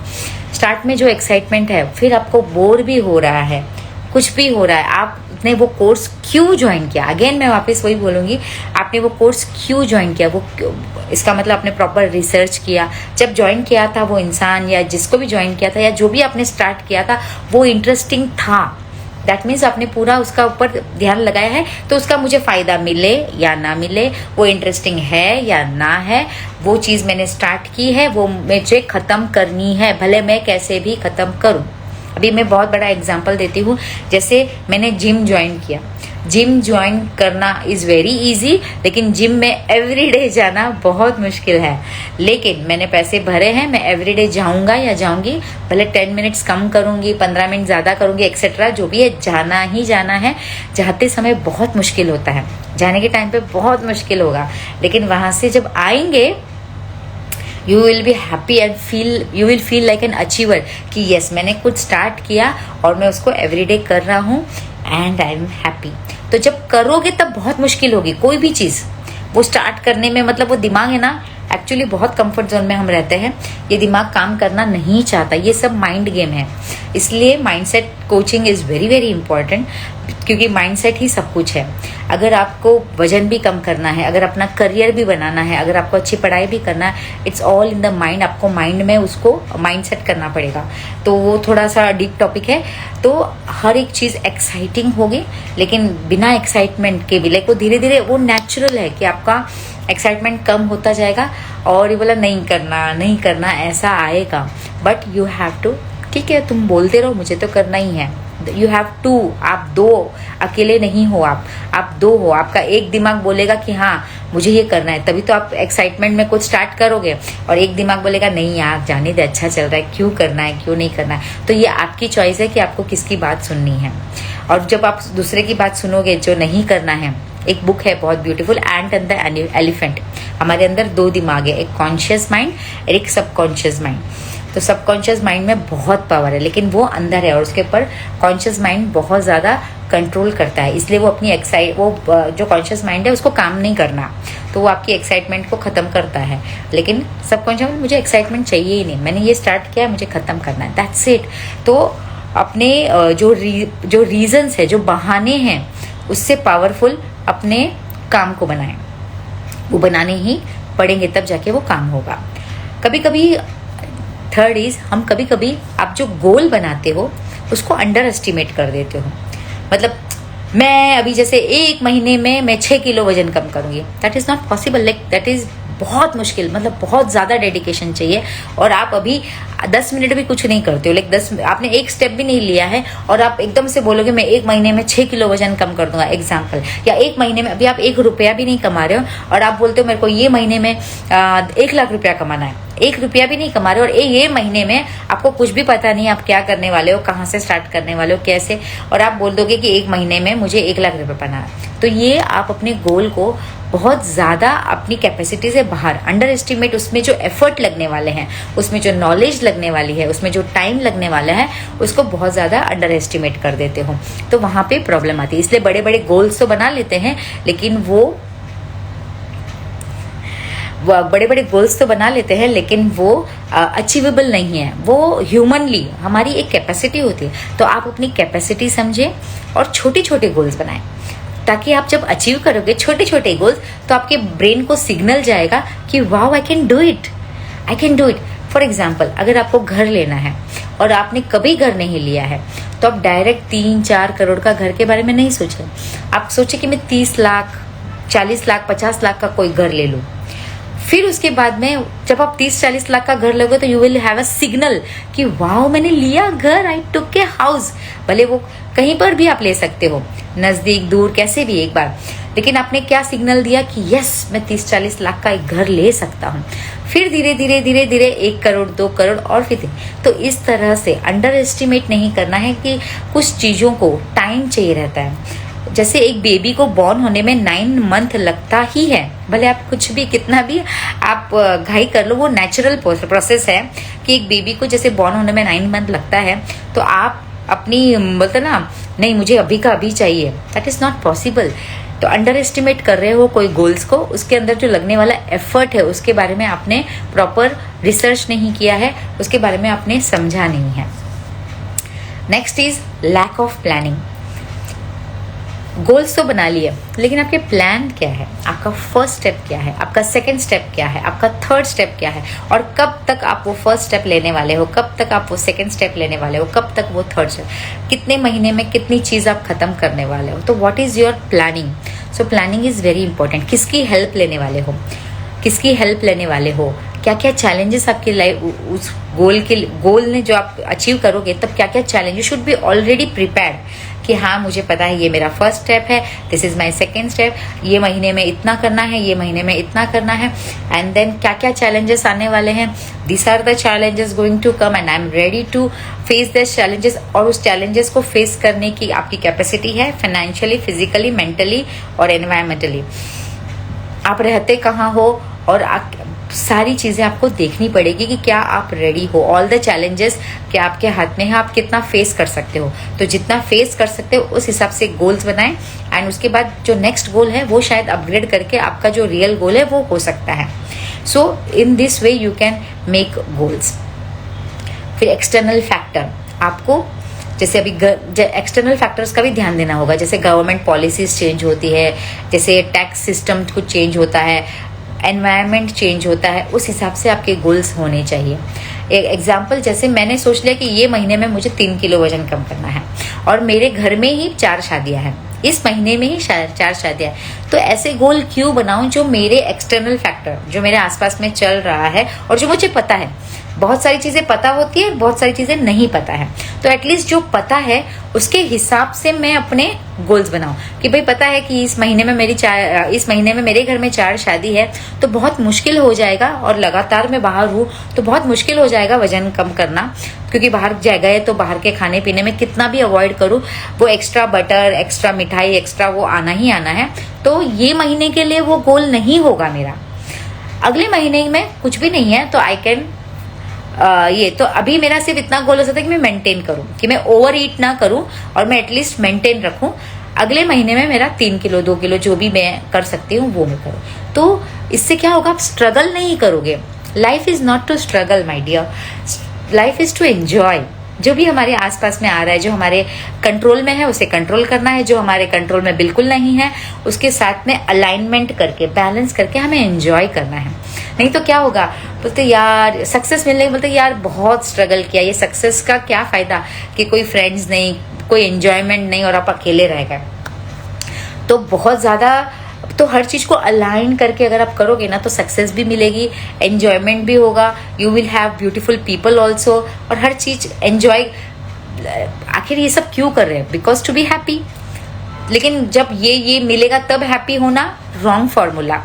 Start में जो एक्साइटमेंट है, फिर आपको बोर भी हो रहा है, कुछ भी हो रहा है, आपने वो कोर्स क्यों ज्वाइन किया? अगेन मैं वापस वही बोलूंगी, आपने वो कोर्स क्यों ज्वाइन किया? वो इसका मतलब आपने प्रॉपर रिसर्च किया। जब ज्वाइन किया था वो इंसान या जिसको भी ज्वाइन किया था या जो भी आपने स्टार्ट किया था वो इंटरेस्टिंग था। दैट मीन्स आपने पूरा उसका ऊपर ध्यान लगाया है, तो उसका मुझे फायदा मिले या ना मिले, वो इंटरेस्टिंग है या ना है, वो चीज मैंने स्टार्ट की है, वो मुझे खत्म करनी है, भले मैं कैसे भी खत्म करूं। अभी मैं बहुत बड़ा एग्जांपल देती हूँ। जैसे मैंने जिम ज्वाइन किया, जिम ज्वाइन करना इज वेरी इजी, लेकिन जिम में एवरीडे जाना बहुत मुश्किल है। लेकिन मैंने पैसे भरे हैं, मैं एवरीडे जाऊंगा या जाऊंगी, भले 10 मिनट्स कम करूंगी, 15 मिनट ज्यादा करूंगी, एक्सेट्रा, जो भी है, जाना ही जाना है। जाते समय बहुत मुश्किल होता है, जाने के टाइम पे बहुत मुश्किल होगा, लेकिन वहां से जब आएंगे you will be happy and you will feel like an achiever कि यस मैंने कुछ स्टार्ट किया और मैं उसको एवरीडे कर रहा हूँ एंड आई एम हैप्पी। तो जब करोगे तब बहुत मुश्किल होगी कोई भी चीज, वो स्टार्ट करने में, मतलब वो दिमाग है ना, एक्चुअली बहुत कंफर्ट जोन में हम रहते हैं, ये दिमाग काम करना नहीं चाहता, ये सब माइंड गेम है। इसलिए mindset coaching is very very important, क्योंकि माइंडसेट ही सब कुछ है। अगर आपको वजन भी कम करना है, अगर अपना करियर भी बनाना है, अगर आपको अच्छी पढ़ाई भी करना है, it's all in the mind. आपको माइंड में उसको माइंडसेट करना पड़ेगा, तो वो थोड़ा सा डीप टॉपिक है। तो हर एक चीज एक्साइटिंग होगी, लेकिन बिना एक्साइटमेंट के भी, लाइक वो धीरे धीरे, वो नेचुरल है कि आपका एक्साइटमेंट कम होता जाएगा और ये बोला नहीं करना ऐसा आएगा। बट यू हैव टू, ठीक है, तुम बोलते रहो मुझे तो करना ही है, यू हैव टू। आप दो, अकेले नहीं हो, आप दो हो। आपका एक दिमाग बोलेगा कि हाँ मुझे ये करना है, तभी तो आप एक्साइटमेंट में कुछ स्टार्ट करोगे, और एक दिमाग बोलेगा नहीं यार जाने दे, अच्छा चल रहा है, क्यों करना है, क्यों नहीं करना है। तो ये आपकी चॉइस है कि आपको किसकी बात सुननी है। और जब आप दूसरे की बात सुनोगे जो नहीं करना है, एक बुक है बहुत beautiful, ant and the elephant, हमारे अंदर दो दिमाग है, एक कॉन्शियस माइंड और एक सबकॉन्शियस माइंड। तो सबकॉन्शियस माइंड में बहुत पावर है, लेकिन वो अंदर है और उसके ऊपर कॉन्शियस माइंड बहुत ज़्यादा कंट्रोल करता है। इसलिए वो अपनी जो कॉन्शियस माइंड है उसको काम नहीं करना, तो वो आपकी एक्साइटमेंट को ख़त्म करता है। लेकिन सबकॉन्शियस माइंड मुझे एक्साइटमेंट चाहिए ही नहीं, मैंने ये स्टार्ट किया, मुझे ख़त्म करना है, दैट्स इट। तो अपने जो रीजंस है, जो बहाने हैं, उससे पावरफुल अपने काम को बनाएं। वो बनाने ही पड़ेंगे, तब जाके वो काम होगा। कभी कभी थर्ड इज, हम कभी कभी आप जो गोल बनाते हो उसको अंडर एस्टिमेट कर देते हो। मतलब मैं अभी जैसे 1 महीने में मैं 6 किलो वजन कम करूंगी, that is not possible. Like that is बहुत मुश्किल, मतलब बहुत ज़्यादा डेडिकेशन चाहिए। और आप अभी 10 मिनट भी कुछ नहीं करते हो, लाइक आपने एक स्टेप भी नहीं लिया है और आप एकदम से बोलोगे मैं 1 महीने में 6 किलो वजन कम कर दूंगा, एग्जाम्पल। या 1 महीने में अभी आप 1 रुपया भी नहीं कमा रहे हो और आप बोलते हो मेरे को ये महीने में 1 लाख रुपया कमाना है। 1 रुपया भी नहीं कमा रहे हो और ये महीने में आपको कुछ भी पता नहीं आप क्या करने वाले हो, कहाँ से स्टार्ट करने वाले हो, कैसे, और आप बोल दोगे कि 1 महीने में मुझे 1 लाख रुपया पाना है। तो ये आप अपने गोल को बहुत ज़्यादा अपनी कैपेसिटी से बाहर अंडर एस्टिमेट, उसमें जो एफर्ट लगने वाले हैं, उसमें जो नॉलेज लगने वाली है, उसमें जो टाइम लगने वाला है, उसको बहुत ज़्यादा अंडर एस्टिमेट कर देते हो। तो वहाँ पे प्रॉब्लम आती है। इसलिए बड़े बड़े गोल्स तो बना लेते हैं, लेकिन वो बड़े बड़े गोल्स तो बना लेते हैं लेकिन वो अचीवेबल नहीं है। वो ह्यूमनली हमारी एक कैपेसिटी होती है। तो आप अपनी कैपेसिटी समझें और छोटे छोटे गोल्स बनाएं, ताकि आप जब अचीव करोगे छोटे छोटे गोल्स, तो आपके ब्रेन को सिग्नल जाएगा कि wow, I can do it, I can do it. For example, अगर आपको घर लेना है और आपने कभी घर नहीं लिया है, तो आप डायरेक्ट 3-4 करोड़ का घर के बारे में नहीं सोचें। आप सोचें कि मैं 30 लाख, 40 लाख, 50 लाख का कोई घर ले लूँ। फिर उसके बाद में जब आप 30-40 लाख का घर लोगे तो you will have a signal कि वाओ, मैंने लिया घर, आई टुक ए हाउस। भले वो कहीं पर भी आप ले सकते हो, नजदीक दूर कैसे भी एक बार, लेकिन आपने क्या सिग्नल दिया कि यस, मैं 30-40 लाख का एक घर ले सकता हूँ। फिर धीरे धीरे धीरे धीरे 1 करोड़, 2 करोड़ और फिर। तो इस तरह से अंडर एस्टिमेट नहीं करना है कि कुछ चीज़ों को टाइम चाहिए रहता है। जैसे एक बेबी को बॉर्न होने में 9 मंथ लगता ही है, भले आप कुछ भी कितना भी आप घाई कर लो, वो नेचुरल प्रोसेस है कि एक बेबी को जैसे बॉर्न होने में 9 मंथ लगता है। तो आप अपनी बोलते ना, नहीं मुझे अभी का अभी चाहिए, दैट इज नॉट पॉसिबल। तो अंडर एस्टिमेट कर रहे हो कोई गोल्स को, उसके अंदर जो लगने वाला एफर्ट है उसके बारे में आपने प्रॉपर रिसर्च नहीं किया है, उसके बारे में आपने समझा नहीं है। Next is lack of planning. Goals तो बना लिए, लेकिन आपके प्लान क्या है, आपका फर्स्ट स्टेप क्या है, आपका सेकंड स्टेप क्या है, आपका थर्ड स्टेप क्या है, और कब तक आप वो फर्स्ट स्टेप लेने वाले हो, कब तक आप वो सेकंड स्टेप लेने वाले हो, कब तक वो थर्ड स्टेप, कितने महीने में कितनी चीज़ आप खत्म करने वाले हो। तो what is your planning. So planning is very important. किसकी हेल्प लेने वाले हो, किसकी हेल्प लेने वाले हो, क्या क्या चैलेंजेस आपकी लाइफ उस गोल ने जो आप अचीव करोगे, तब क्या क्या challenge, you should be already prepared कि हाँ मुझे पता है ये मेरा फर्स्ट स्टेप है, this is my second step, ये महीने में इतना करना है, ये महीने में इतना करना है, एंड देन क्या क्या चैलेंजेस आने वाले हैं, this are the challenges going to come and I am ready to face this challenges. और उस चैलेंजेस को फेस करने की आपकी कैपेसिटी है, फाइनेंशियली, फिजिकली, मेंटली और एनवायरमेंटली। आप रहते कहाँ हो और सारी चीज़ें आपको देखनी पड़ेगी कि क्या आप रेडी हो। ऑल द चैलेंजेस क्या आपके हाथ में है, आप कितना फेस कर सकते हो। तो जितना फेस कर सकते हो उस हिसाब से गोल्स बनाएं, एंड उसके बाद जो नेक्स्ट गोल है वो शायद अपग्रेड करके आपका जो रियल गोल है वो हो सकता है। So in this way you can make goals. फिर एक्सटर्नल फैक्टर, आपको जैसे अभी एक्सटर्नल फैक्टर्स का भी ध्यान देना होगा। जैसे गवर्नमेंट पॉलिसीज चेंज होती है, जैसे टैक्स सिस्टम कुछ चेंज होता है, एनवायरनमेंट चेंज होता है, उस हिसाब से आपके गोल्स होने चाहिए। एक एग्जाम्पल, जैसे मैंने सोच लिया कि ये महीने में मुझे 3 किलो वजन कम करना है और मेरे घर में ही 4 शादियां हैं, इस महीने में ही 4 शादियां, तो ऐसे गोल क्यों बनाऊं जो मेरे एक्सटर्नल फैक्टर, जो मेरे आसपास में चल रहा है और जो मुझे पता है। बहुत सारी चीजें पता होती है, बहुत सारी चीजें नहीं पता है, तो एटलीस्ट जो पता है उसके हिसाब से मैं अपने गोल्स बनाऊं कि भाई पता है कि इस महीने में मेरे घर में 4 शादी है, तो बहुत मुश्किल हो जाएगा, और लगातार मैं बाहर हूँ तो बहुत मुश्किल हो जाएगा वजन कम करना, क्योंकि बाहर गए तो बाहर के खाने पीने में कितना भी अवॉइड करूँ, वो एक्स्ट्रा बटर, एक्स्ट्रा मिठाई, एक्स्ट्रा वो आना ही आना है। तो ये महीने के लिए वो गोल नहीं होगा मेरा। अगले महीने में कुछ भी नहीं है तो आई कैन ये तो अभी मेरा सिर्फ इतना गोल हो सकता है कि मैं मेंटेन करूं, कि मैं ओवर ईट ना करूं और मैं एटलीस्ट मेंटेन रखूं। अगले महीने में मेरा 3 किलो 2 किलो जो भी मैं कर सकती हूँ वो मैं करूँ। तो इससे क्या होगा, आप स्ट्रगल नहीं करोगे। Life is not to struggle my dear, life is to enjoy. जो भी हमारे आसपास में आ रहा है, जो हमारे कंट्रोल में है उसे कंट्रोल करना है, जो हमारे कंट्रोल में बिल्कुल नहीं है उसके साथ में अलाइनमेंट करके, बैलेंस करके हमें एंजॉय करना है। नहीं तो क्या होगा, बोलते यार सक्सेस मिलने के बोलते यार बहुत स्ट्रगल किया, ये सक्सेस का क्या फायदा कि कोई फ्रेंड्स नहीं, कोई एंजॉयमेंट नहीं और आप अकेले रह गए। तो बहुत ज्यादा, तो हर चीज को अलाइन करके अगर आप करोगे ना तो सक्सेस भी मिलेगी, एंजॉयमेंट भी होगा, you will have beautiful people also, और हर चीज एंजॉय। आखिर ये सब क्यों कर रहे हैं, बिकॉज टू बी हैप्पी। लेकिन जब ये मिलेगा तब हैप्पी होना, रॉन्ग फॉर्मूला।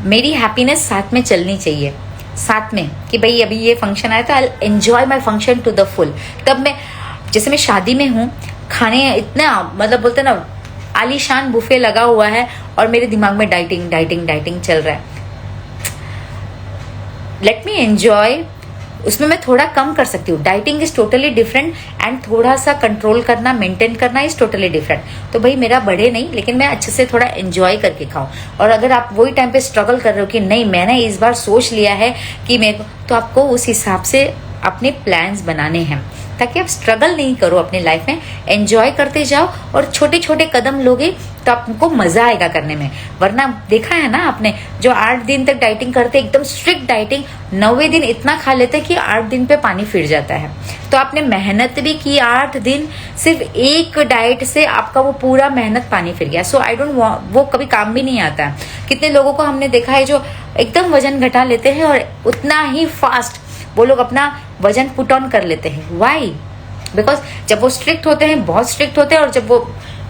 मेरी हैप्पीनेस साथ में चलनी चाहिए, साथ में कि भाई अभी ये फंक्शन आया तो I enjoy my function to the full. तब मैं, जैसे मैं शादी में हूँ, खाने इतना मतलब बोलते ना आलीशान बुफे लगा हुआ है और मेरे दिमाग में डाइटिंग डाइटिंग डाइटिंग चल रहा है। Let me enjoy. उसमें मैं थोड़ा कम कर सकती हूँ। Dieting is totally different and थोड़ा सा कंट्रोल करना, मेंटेन करना इज टोटली डिफरेंट। तो भाई मेरा बढ़े नहीं, लेकिन मैं अच्छे से थोड़ा एंजॉय करके खाऊं। और अगर आप वही टाइम पे स्ट्रगल कर रहे हो कि नहीं मैंने इस बार सोच लिया है कि मैं, तो आपको उस हिसाब से अपने प्लान्स बनाने हैं ताकि आप स्ट्रगल नहीं करो अपने लाइफ में, एंजॉय करते जाओ और छोटे छोटे कदम लोगे तो आपको मजा आएगा करने में। वरना देखा है ना आपने, जो 8 दिन तक डाइटिंग करते, एकदम स्ट्रिक्ट डाइटिंग, 9वें दिन इतना खा लेते कि 8 दिन पे पानी फिर जाता है। तो आपने मेहनत भी की 8 दिन, सिर्फ एक डाइट से आपका वो पूरा मेहनत पानी फिर गया। सो आई डोंट, वो कभी काम भी नहीं आता है। कितने लोगों को हमने देखा है जो एकदम वजन घटा लेते हैं और उतना ही फास्ट वो लोग अपना वजन पुट ऑन कर लेते हैं। वाई? बिकॉज जब वो स्ट्रिक्ट होते हैं, बहुत स्ट्रिक्ट होते हैं, और जब वो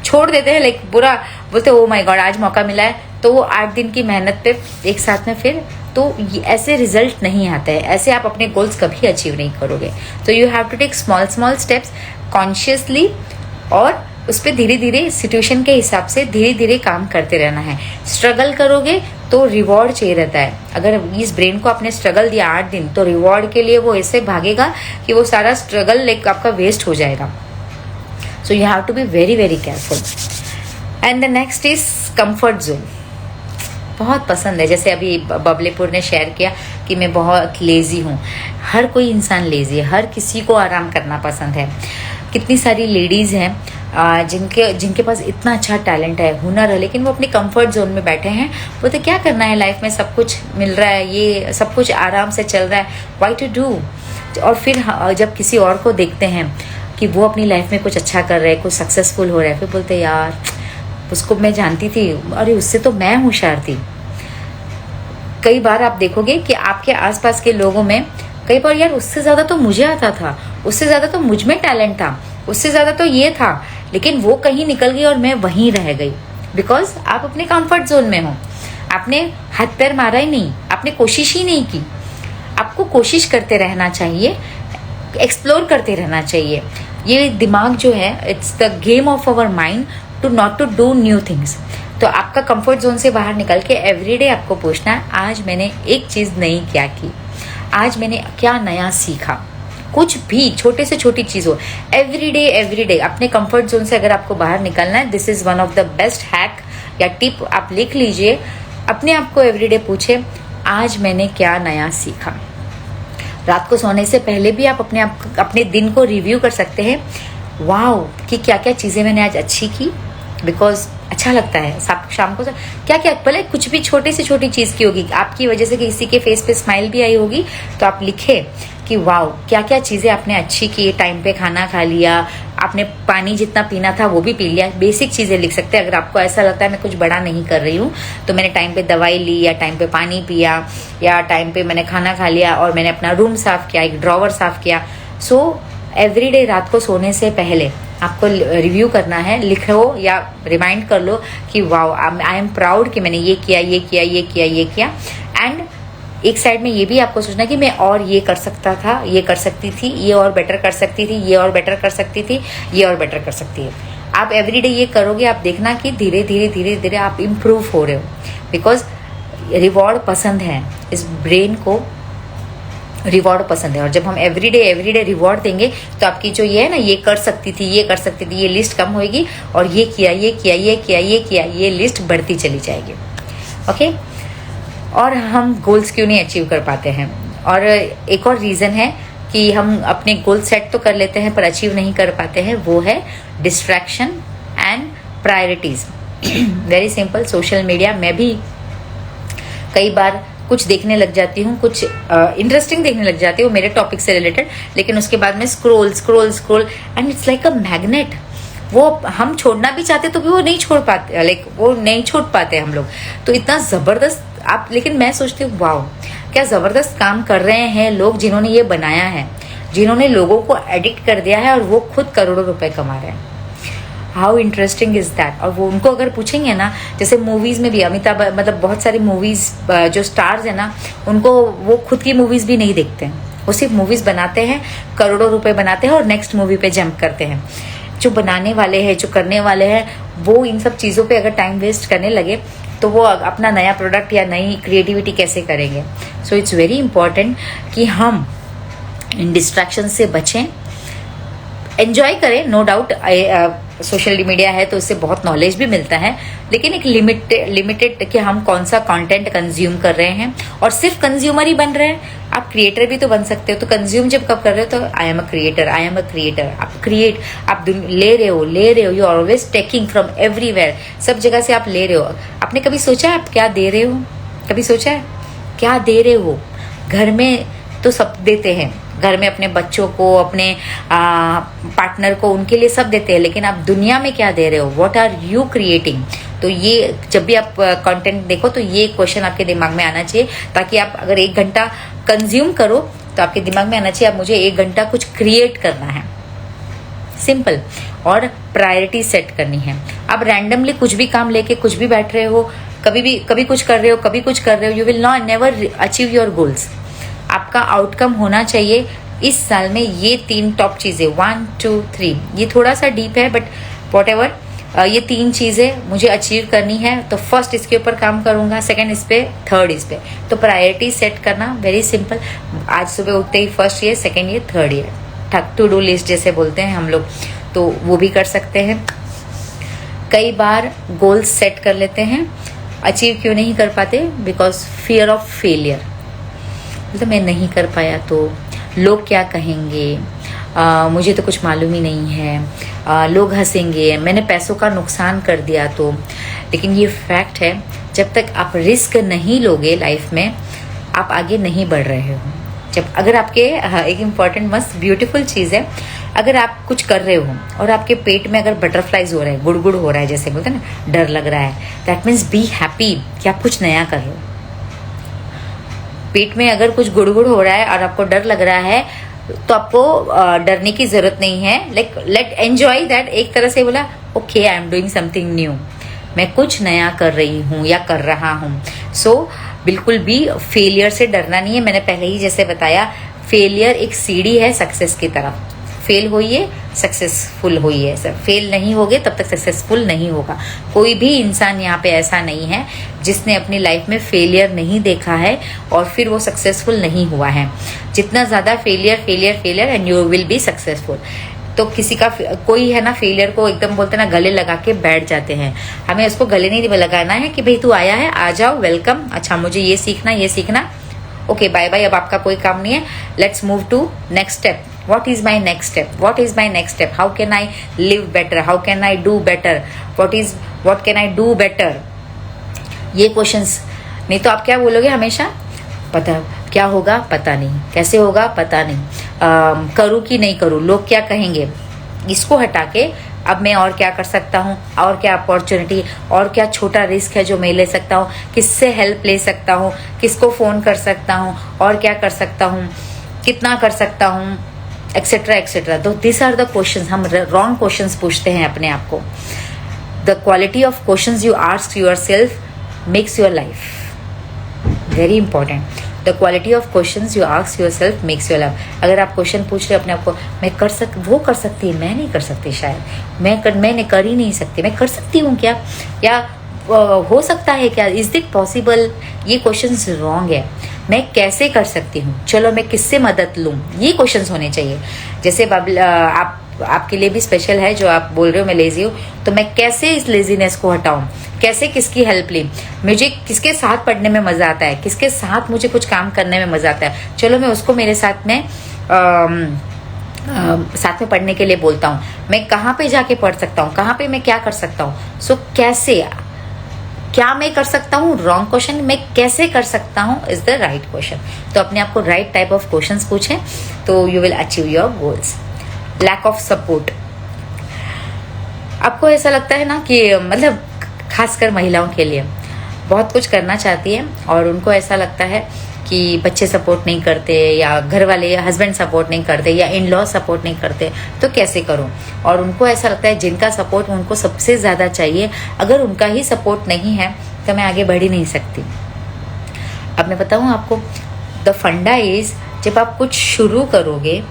छोड़ देते हैं, लाइक बुरा बोलते ओ माय गॉड आज मौका मिला है, तो वो 8 दिन की मेहनत पे एक साथ में फिर, तो ऐसे रिजल्ट नहीं आते हैं। ऐसे आप अपने गोल्स कभी अचीव नहीं करोगे। तो you have to take small small steps consciously, और उस पर धीरे धीरे सिचुएशन के हिसाब से धीरे धीरे काम करते रहना है। स्ट्रगल करोगे तो रिवॉर्ड चाहिए रहता है। अगर इस ब्रेन को आपने स्ट्रगल दिया 8 दिन, तो रिवॉर्ड के लिए वो ऐसे भागेगा कि वो सारा स्ट्रगल लाइक आपका वेस्ट हो जाएगा। So you have to be very very careful. And the next is comfort zone. बहुत पसंद है, जैसे अभी बबलेपुर ने शेयर किया कि मैं बहुत लेजी हूँ। हर कोई इंसान लेजी है, हर किसी को आराम करना पसंद है। कितनी सारी लेडीज हैं जिनके पास इतना अच्छा टैलेंट है, हुनर है, लेकिन वो अपने कंफर्ट जोन में बैठे हैं। बोलते क्या करना है लाइफ में, सब कुछ मिल रहा है, ये सब कुछ आराम से चल रहा है, व्हाई टू डू। और फिर जब किसी और को देखते हैं कि वो अपनी लाइफ में कुछ अच्छा कर रहे हैं, कुछ सक्सेसफुल हो रहा है, फिर बोलते यार उसको मैं जानती थी, अरे उससे तो मैं होशियार थी। कई बार आप देखोगे कि आपके आसपास के लोगों में कई बार यार उससे ज्यादा तो मुझे आता था, उससे ज्यादा तो मुझ में टैलेंट था, उससे ज्यादा तो ये था, लेकिन वो कहीं निकल गई और मैं वहीं रह गई। बिकॉज आप अपने कंफर्ट जोन में हो, आपने हाथ पैर मारा ही नहीं, आपने कोशिश ही नहीं की। आपको कोशिश करते रहना चाहिए, एक्सप्लोर करते रहना चाहिए। ये दिमाग जो है, it's the game of our mind to not to do new things. तो आपका कंफर्ट जोन से बाहर निकल के एवरीडे आपको पूछना है, आज मैंने एक चीज नई क्या की, आज मैंने क्या नया सीखा। कुछ भी छोटे से छोटी चीज हो, एवरीडे अपने कंफर्ट जोन से अगर आपको बाहर निकलना है, this is one of the best hack या टिप आप लिख लीजिए। अपने आप को एवरीडे पूछे, आज मैंने क्या नया सीखा। रात को सोने से पहले भी आप अपने दिन को रिव्यू कर सकते हैं, वाओ कि क्या क्या चीजें मैंने आज अच्छी की। बिकॉज अच्छा लगता है शाम को क्या क्या, भले कुछ भी छोटी से छोटी चीज की होगी, आपकी वजह से किसी के फेस पे स्माइल भी आई होगी, तो आप लिखे कि वाओ क्या क्या चीजें आपने अच्छी की। टाइम पे खाना खा लिया, आपने पानी जितना पीना था वो भी पी लिया। बेसिक चीजें लिख सकते हैं। अगर आपको ऐसा लगता है मैं कुछ बड़ा नहीं कर रही हूँ, तो मैंने टाइम पे दवाई ली, या टाइम पे पानी पिया, या टाइम पे मैंने खाना खा लिया, और मैंने अपना रूम साफ किया, एक ड्रॉवर साफ किया। सो एवरीडे रात को सोने से पहले आपको रिव्यू करना है, लिखो या रिमाइंड कर लो कि वाओ आई एम प्राउड कि मैंने ये किया, ये किया, ये किया, ये किया। एंड एक साइड में ये भी आपको सोचना कि मैं और ये कर सकता था, ये कर सकती थी, ये और बेटर कर सकती थी, ये और बेटर कर सकती थी, ये और बेटर कर सकती है। आप एवरीडे ये करोगे, आप देखना कि धीरे धीरे धीरे धीरे आप इम्प्रूव हो रहे हो। बिकॉज रिवॉर्ड पसंद है, इस ब्रेन को रिवॉर्ड पसंद है। और जब हम एवरीडे रिवॉर्ड देंगे तो आपकी जो ये है ना, ये कर सकती थी, ये लिस्ट कम होगी, और ये किया, ये लिस्ट बढ़ती चली जाएगी। ओके, और हम गोल्स क्यों नहीं अचीव कर पाते हैं? और एक और रीज़न है कि हम अपने गोल सेट तो कर लेते हैं पर अचीव नहीं कर पाते हैं, वो है distraction and priorities. Very simple, social media में भी कई बार कुछ देखने लग जाती हूँ, कुछ इंटरेस्टिंग देखने लग जाती हूँ मेरे टॉपिक से रिलेटेड, लेकिन उसके बाद में scroll and it's like a magnet. वो हम छोड़ना भी चाहते तो भी वो नहीं छोड़ पाते, वो नहीं छोड़ पाते हम लोग। तो इतना ज़बरदस्त आप, लेकिन मैं सोचती हूँ वाओ, क्या ज़बरदस्त काम कर रहे हैं लोग जिन्होंने ये बनाया है, जिन्होंने लोगों को एडिक्ट कर दिया है और वो खुद करोड़ों रुपए कमा रहे हैं। How interesting is that. और वो उनको अगर पूछेंगे ना, जैसे मूवीज में भी अमिताभ, मतलब बहुत सारी मूवीज जो स्टार्स है ना, उनको वो खुद की मूवीज भी नहीं देखते हैं, वो सिर्फ मूवीज बनाते हैं, करोड़ों रुपए बनाते हैं और नेक्स्ट मूवी पे जंप करते हैं। जो बनाने वाले हैं, जो करने वाले हैं, वो इन सब चीज़ों पे अगर टाइम वेस्ट करने लगे तो वो अपना नया प्रोडक्ट या नई क्रिएटिविटी कैसे करेंगे? सो इट्स वेरी इंपॉर्टेंट कि हम इन डिस्ट्रैक्शन से बचें, एंजॉय करें। नो डाउट सोशल मीडिया है तो इससे बहुत नॉलेज भी मिलता है, लेकिन एक लिमिटेड कि हम कौन सा कंटेंट कंज्यूम कर रहे हैं। और सिर्फ कंज्यूमर ही बन रहे हैं, आप क्रिएटर भी तो बन सकते हो। तो कंज्यूम जब कब कर रहे हो तो आई एम अ क्रिएटर, आप क्रिएट, आप ले रहे हो, you are always taking from everywhere, सब जगह से आप ले रहे हो। आपने कभी सोचा है आप क्या दे रहे हो? कभी सोचा है क्या दे रहे हो? घर में तो सब देते हैं, घर में अपने बच्चों को, अपने पार्टनर को, उनके लिए सब देते हैं, लेकिन आप दुनिया में क्या दे रहे हो? What are you creating? तो ये जब भी आप कंटेंट देखो तो ये क्वेश्चन आपके दिमाग में आना चाहिए, ताकि आप अगर 1 घंटा कंज्यूम करो तो आपके दिमाग में आना चाहिए आप मुझे 1 घंटा कुछ क्रिएट करना है। सिंपल। और प्रायोरिटी सेट करनी है। आप रैंडमली कुछ भी काम लेके कुछ भी बैठ रहे हो, कभी कुछ कर रहे हो, कभी कुछ कर रहे हो, you will not never achieve your goals. आपका आउटकम होना चाहिए इस साल में ये 3 टॉप चीजें, 1 2 3। ये थोड़ा सा डीप है बट वॉट एवर, ये 3 चीजें मुझे अचीव करनी है। तो फर्स्ट इसके ऊपर काम करूंगा, सेकंड इस पे, थर्ड इस पे। तो प्रायोरिटी सेट करना वेरी सिंपल। आज सुबह उठते ही फर्स्ट ये, सेकंड ये, थर्ड ये, टू डू लिस्ट जैसे बोलते हैं हम लोग, तो वो भी कर सकते हैं। कई बार गोल्स सेट कर लेते हैं, अचीव क्यों नहीं कर पाते? Because fear of failure. मतलब मैं नहीं कर पाया तो लोग क्या कहेंगे, मुझे तो कुछ मालूम ही नहीं है, लोग हंसेंगे, मैंने पैसों का नुकसान कर दिया तो। लेकिन ये फैक्ट है, जब तक आप रिस्क नहीं लोगे लाइफ में, आप आगे नहीं बढ़ रहे हो। जब अगर आपके एक इम्पॉर्टेंट मस्त ब्यूटीफुल चीज़ है, अगर आप कुछ कर रहे हो और आपके पेट में अगर बटरफ्लाइज हो रहा है, गुड़गुड़ हो रहा है, जैसे बोलते हैं ना, डर लग रहा है, दैट मीन्स बी हैप्पी कि आप कुछ नया कर रहे हो। पेट में अगर कुछ गुड़गुड़ हो रहा है और आपको डर लग रहा है तो आपको डरने की जरूरत नहीं है। Like let enjoy that. एक तरह से बोला okay, I am doing something new, मैं कुछ नया कर रही हूँ या कर रहा हूँ। सो बिल्कुल भी फेलियर से डरना नहीं है। मैंने पहले ही जैसे बताया, फेलियर एक सीढ़ी है सक्सेस की तरफ। फेल होइए, सक्सेसफुल होइए। सब फेल नहीं होगे तब तक सक्सेसफुल नहीं होगा। कोई भी इंसान यहाँ पे ऐसा नहीं है जिसने अपनी लाइफ में फेलियर नहीं देखा है और फिर वो सक्सेसफुल नहीं हुआ है। जितना ज्यादा failure and you will be successful. तो किसी का कोई है ना, फेलियर को एकदम बोलते ना गले लगा के बैठ जाते हैं। हमें उसको गले नहीं लगाना है कि भाई तू आया है, आ जाओ, वेलकम, अच्छा मुझे ये सीखना, ओके बाय बाय, अब आपका कोई काम नहीं है, let's move to next step. What is my next step? How can I live better? How can I do better? What can I do better? ये क्वेश्चंस। नहीं तो आप क्या बोलोगे हमेशा, पता क्या होगा, पता नहीं, कैसे होगा, पता नहीं, करूँ कि नहीं करूँ, लोग क्या कहेंगे। इसको हटा के अब मैं और क्या कर सकता हूँ, और क्या अपॉर्चुनिटी, और क्या छोटा रिस्क है जो मैं ले सकता हूँ, किससे हेल्प ले सकता हूँ, किसको फोन कर सकता हूँ, और क्या कर सकता हूँ, कितना कर सकता हूँ, एक्सेट्रा एक्सेट्रा। तो दिस आर द क्वेश्चंस। हम रॉन्ग क्वेश्चंस पूछते हैं अपने आप को। The quality of questions you ask yourself makes your life very important. The quality of questions you ask yourself makes your life. अगर आप क्वेश्चन पूछ रहे अपने आप को, मैं वो कर सकती है, मैं नहीं कर सकती, शायद मैं कर ही नहीं सकती, मैं कर सकती हूँ क्या, या हो सकता है क्या, इज इट पॉसिबल, ये क्वेश्चंस रॉन्ग है। मैं कैसे कर सकती हूँ, चलो मैं किससे मदद लूँ, ये क्वेश्चंस होने चाहिए। जैसे आपके लिए भी स्पेशल है जो आप बोल रहे हो मैं लेजी हूँ, तो मैं कैसे इस लेजीनेस को हटाऊं, कैसे किसकी हेल्प ली, मुझे किसके साथ पढ़ने में मजा आता है, किसके साथ मुझे कुछ काम करने में मजा आता है, चलो मैं उसको मेरे साथ में साथ में पढ़ने के लिए बोलता हूँ। मैं कहाँ पे जाके पढ़ सकता हूँ, कहाँ पे मैं क्या कर सकता हूँ। सो कैसे, क्या मैं कर सकता हूँ, रॉन्ग क्वेश्चन, मैं कैसे कर सकता हूँ इज द राइट क्वेश्चन। तो अपने आप को राइट टाइप ऑफ क्वेश्चंस पूछें तो you will achieve your goals. Lack of support, आपको ऐसा लगता है ना कि मतलब खासकर महिलाओं के लिए बहुत कुछ करना चाहती है और उनको ऐसा लगता है कि बच्चे सपोर्ट नहीं करते या घर वाले या हस्बैंड सपोर्ट नहीं करते या इन लॉ सपोर्ट नहीं करते, तो कैसे करूं। और उनको ऐसा लगता है जिनका सपोर्ट उनको सबसे ज़्यादा चाहिए, अगर उनका ही सपोर्ट नहीं है तो मैं आगे बढ़ ही नहीं सकती। अब मैं बताऊं आपको, द फंडा इज, जब आप कुछ शुरू करोगे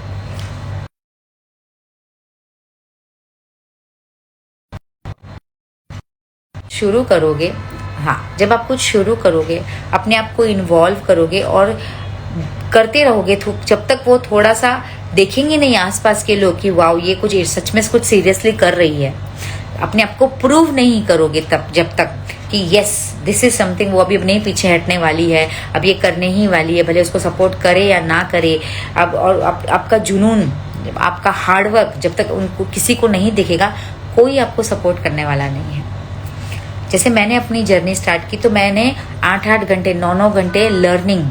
हाँ, जब आप कुछ शुरू करोगे, अपने आप को इन्वॉल्व करोगे और करते रहोगे जब तक वो थोड़ा सा देखेंगे नहीं आसपास के लोग कि वाओ ये कुछ सच में कुछ सीरियसली कर रही है, अपने आप को प्रूव नहीं करोगे तब जब तक कि यस दिस इज समथिंग, वो अभी नहीं पीछे हटने वाली है, अब ये करने ही वाली है, भले उसको सपोर्ट करे या ना करे। अब और आपका जुनून, आपका हार्डवर्क जब तक उनको किसी को नहीं दिखेगा, कोई आपको सपोर्ट करने वाला नहीं है। जैसे मैंने अपनी जर्नी स्टार्ट की तो मैंने 8-8 घंटे 9-9 घंटे लर्निंग,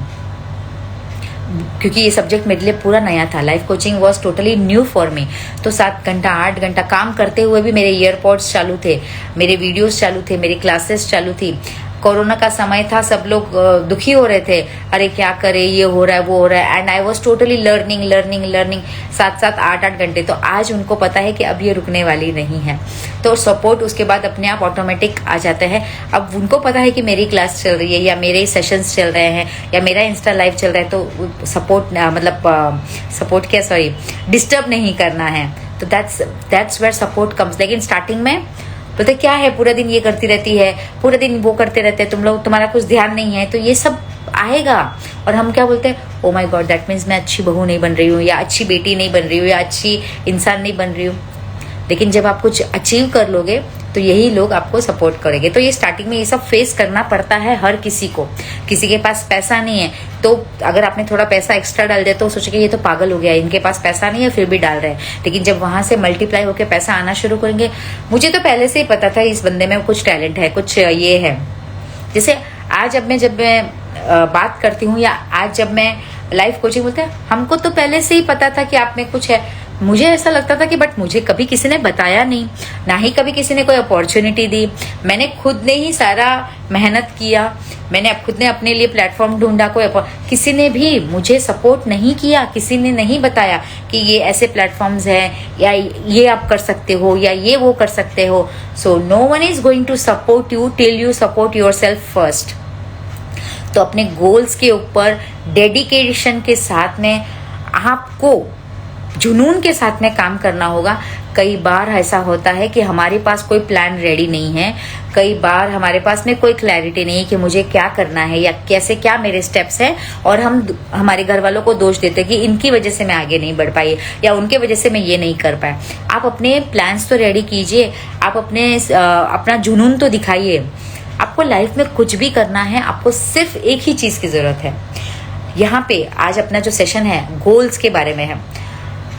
क्योंकि ये सब्जेक्ट मेरे लिए पूरा नया था, life coaching was totally new for me. तो 7 घंटा 8 घंटा काम करते हुए भी मेरे ईयरपॉड्स चालू थे, मेरे वीडियोस चालू थे, मेरी क्लासेस चालू थी। कोरोना का समय था, सब लोग दुखी हो रहे थे, अरे क्या करे, ये हो रहा है वो हो रहा है, and I was totally learning 7-7 8-8 घंटे। तो आज उनको पता है कि अब ये रुकने वाली नहीं है, तो सपोर्ट उसके बाद अपने आप ऑटोमेटिक आ जाता है। अब उनको पता है कि मेरी क्लास चल रही है या मेरे सेशंस चल रहे हैं या मेरा इंस्टा लाइव चल रहा है, तो सपोर्ट सपोर्ट क्या, सॉरी, डिस्टर्ब नहीं करना है। तो दैट्स वेयर सपोर्ट कम्स। लेकिन स्टार्टिंग में तो क्या है, पूरा दिन ये करती रहती है, पूरा दिन वो करते रहते हैं, तुम लोग, तुम्हारा कुछ ध्यान नहीं है, तो ये सब आएगा। और हम क्या बोलते हैं, oh my God that means मैं अच्छी बहू नहीं बन रही हूँ या अच्छी बेटी नहीं बन रही हूँ या अच्छी इंसान नहीं बन रही हूँ। लेकिन जब आप कुछ अचीव कर लोगे तो यही लोग आपको सपोर्ट करेंगे। तो ये स्टार्टिंग में ये सब फेस करना पड़ता है हर किसी को। किसी के पास पैसा नहीं है तो अगर आपने थोड़ा पैसा एक्स्ट्रा डाल दिया तो सोचेंगे ये तो पागल हो गया, इनके पास पैसा नहीं है फिर भी डाल रहे हैं। लेकिन जब वहां से मल्टीप्लाई होकर पैसा आना शुरू करेंगे, मुझे तो पहले से ही पता था इस बंदे में कुछ टैलेंट है, कुछ ये है। जैसे आज जब मैं बात करती हूँ या आज जब मैं लाइफ कोचिंग बोलते हैं, हमको तो पहले से ही पता था कि आप में कुछ है। मुझे ऐसा लगता था कि बट मुझे कभी किसी ने बताया नहीं, ना ही कभी किसी ने कोई अपॉर्चुनिटी दी। मैंने खुद ने ही सारा मेहनत किया, मैंने खुद ने अपने लिए प्लेटफॉर्म ढूंढा, किसी ने भी मुझे सपोर्ट नहीं किया, किसी ने नहीं बताया कि ये ऐसे प्लेटफॉर्म्स हैं या ये आप कर सकते हो या ये वो कर सकते हो। So no one is going to support you till you support yourself first. तो अपने गोल्स के ऊपर डेडिकेशन के साथ में आपको जुनून के साथ में काम करना होगा। कई बार ऐसा होता है कि हमारे पास कोई प्लान रेडी नहीं है, कई बार हमारे पास में कोई क्लैरिटी नहीं है कि मुझे क्या करना है या कैसे, क्या मेरे स्टेप्स हैं, और हम हमारे घर वालों को दोष देते हैं कि इनकी वजह से मैं आगे नहीं बढ़ पाई या उनके वजह से मैं ये नहीं कर पाया। आप अपने प्लान्स तो रेडी कीजिए, आप अपना जुनून तो दिखाइए। आपको लाइफ में कुछ भी करना है, आपको सिर्फ एक ही चीज की जरूरत है। यहाँ पे आज अपना जो सेशन है गोल्स के बारे में है।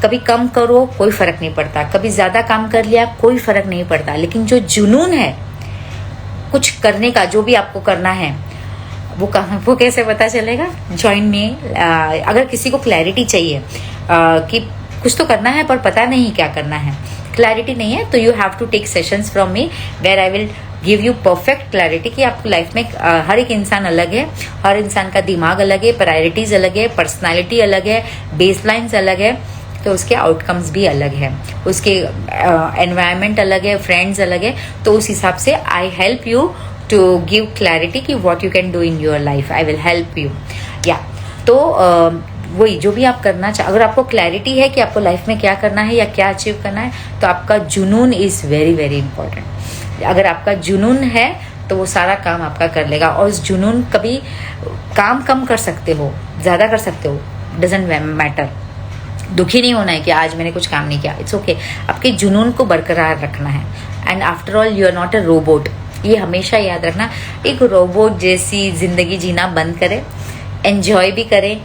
कभी कम करो कोई फर्क नहीं पड़ता, कभी ज्यादा काम कर लिया कोई फर्क नहीं पड़ता, लेकिन जो जुनून है कुछ करने का, जो भी आपको करना है वो कैसे पता चलेगा? ज्वाइन में अगर किसी को क्लैरिटी चाहिए कि कुछ तो करना है पर पता नहीं क्या करना है, क्लैरिटी नहीं है, तो you have to take sessions from me where I will give you perfect clarity कि आपकी लाइफ में हर एक इंसान अलग है, हर इंसान का दिमाग अलग है, प्रायोरिटीज अलग है, पर्सनालिटी अलग है, बेसलाइंस अलग है, तो उसके आउटकम्स भी अलग है, उसके एनवायरनमेंट अलग है, फ्रेंड्स अलग है। तो उस हिसाब से I help you to give clarity कि what you can do in your life, I will help you. या तो वही जो भी आप करना अगर आपको क्लैरिटी है कि आपको लाइफ में क्या करना है या क्या अचीव करना है, तो आपका जुनून इज वेरी वेरी इंपॉर्टेंट। अगर आपका जुनून है तो वो सारा काम आपका कर लेगा। और उस जुनून, कभी काम कम कर सकते हो, ज़्यादा कर सकते हो, डजेंट मैटर। दुखी नहीं होना है कि आज मैंने कुछ काम नहीं किया, इट्स ओके। आपके जुनून को बरकरार रखना है। And after all you are not a robot, ये हमेशा याद रखना। एक रोबोट जैसी जिंदगी जीना बंद करें, एंजॉय भी करें,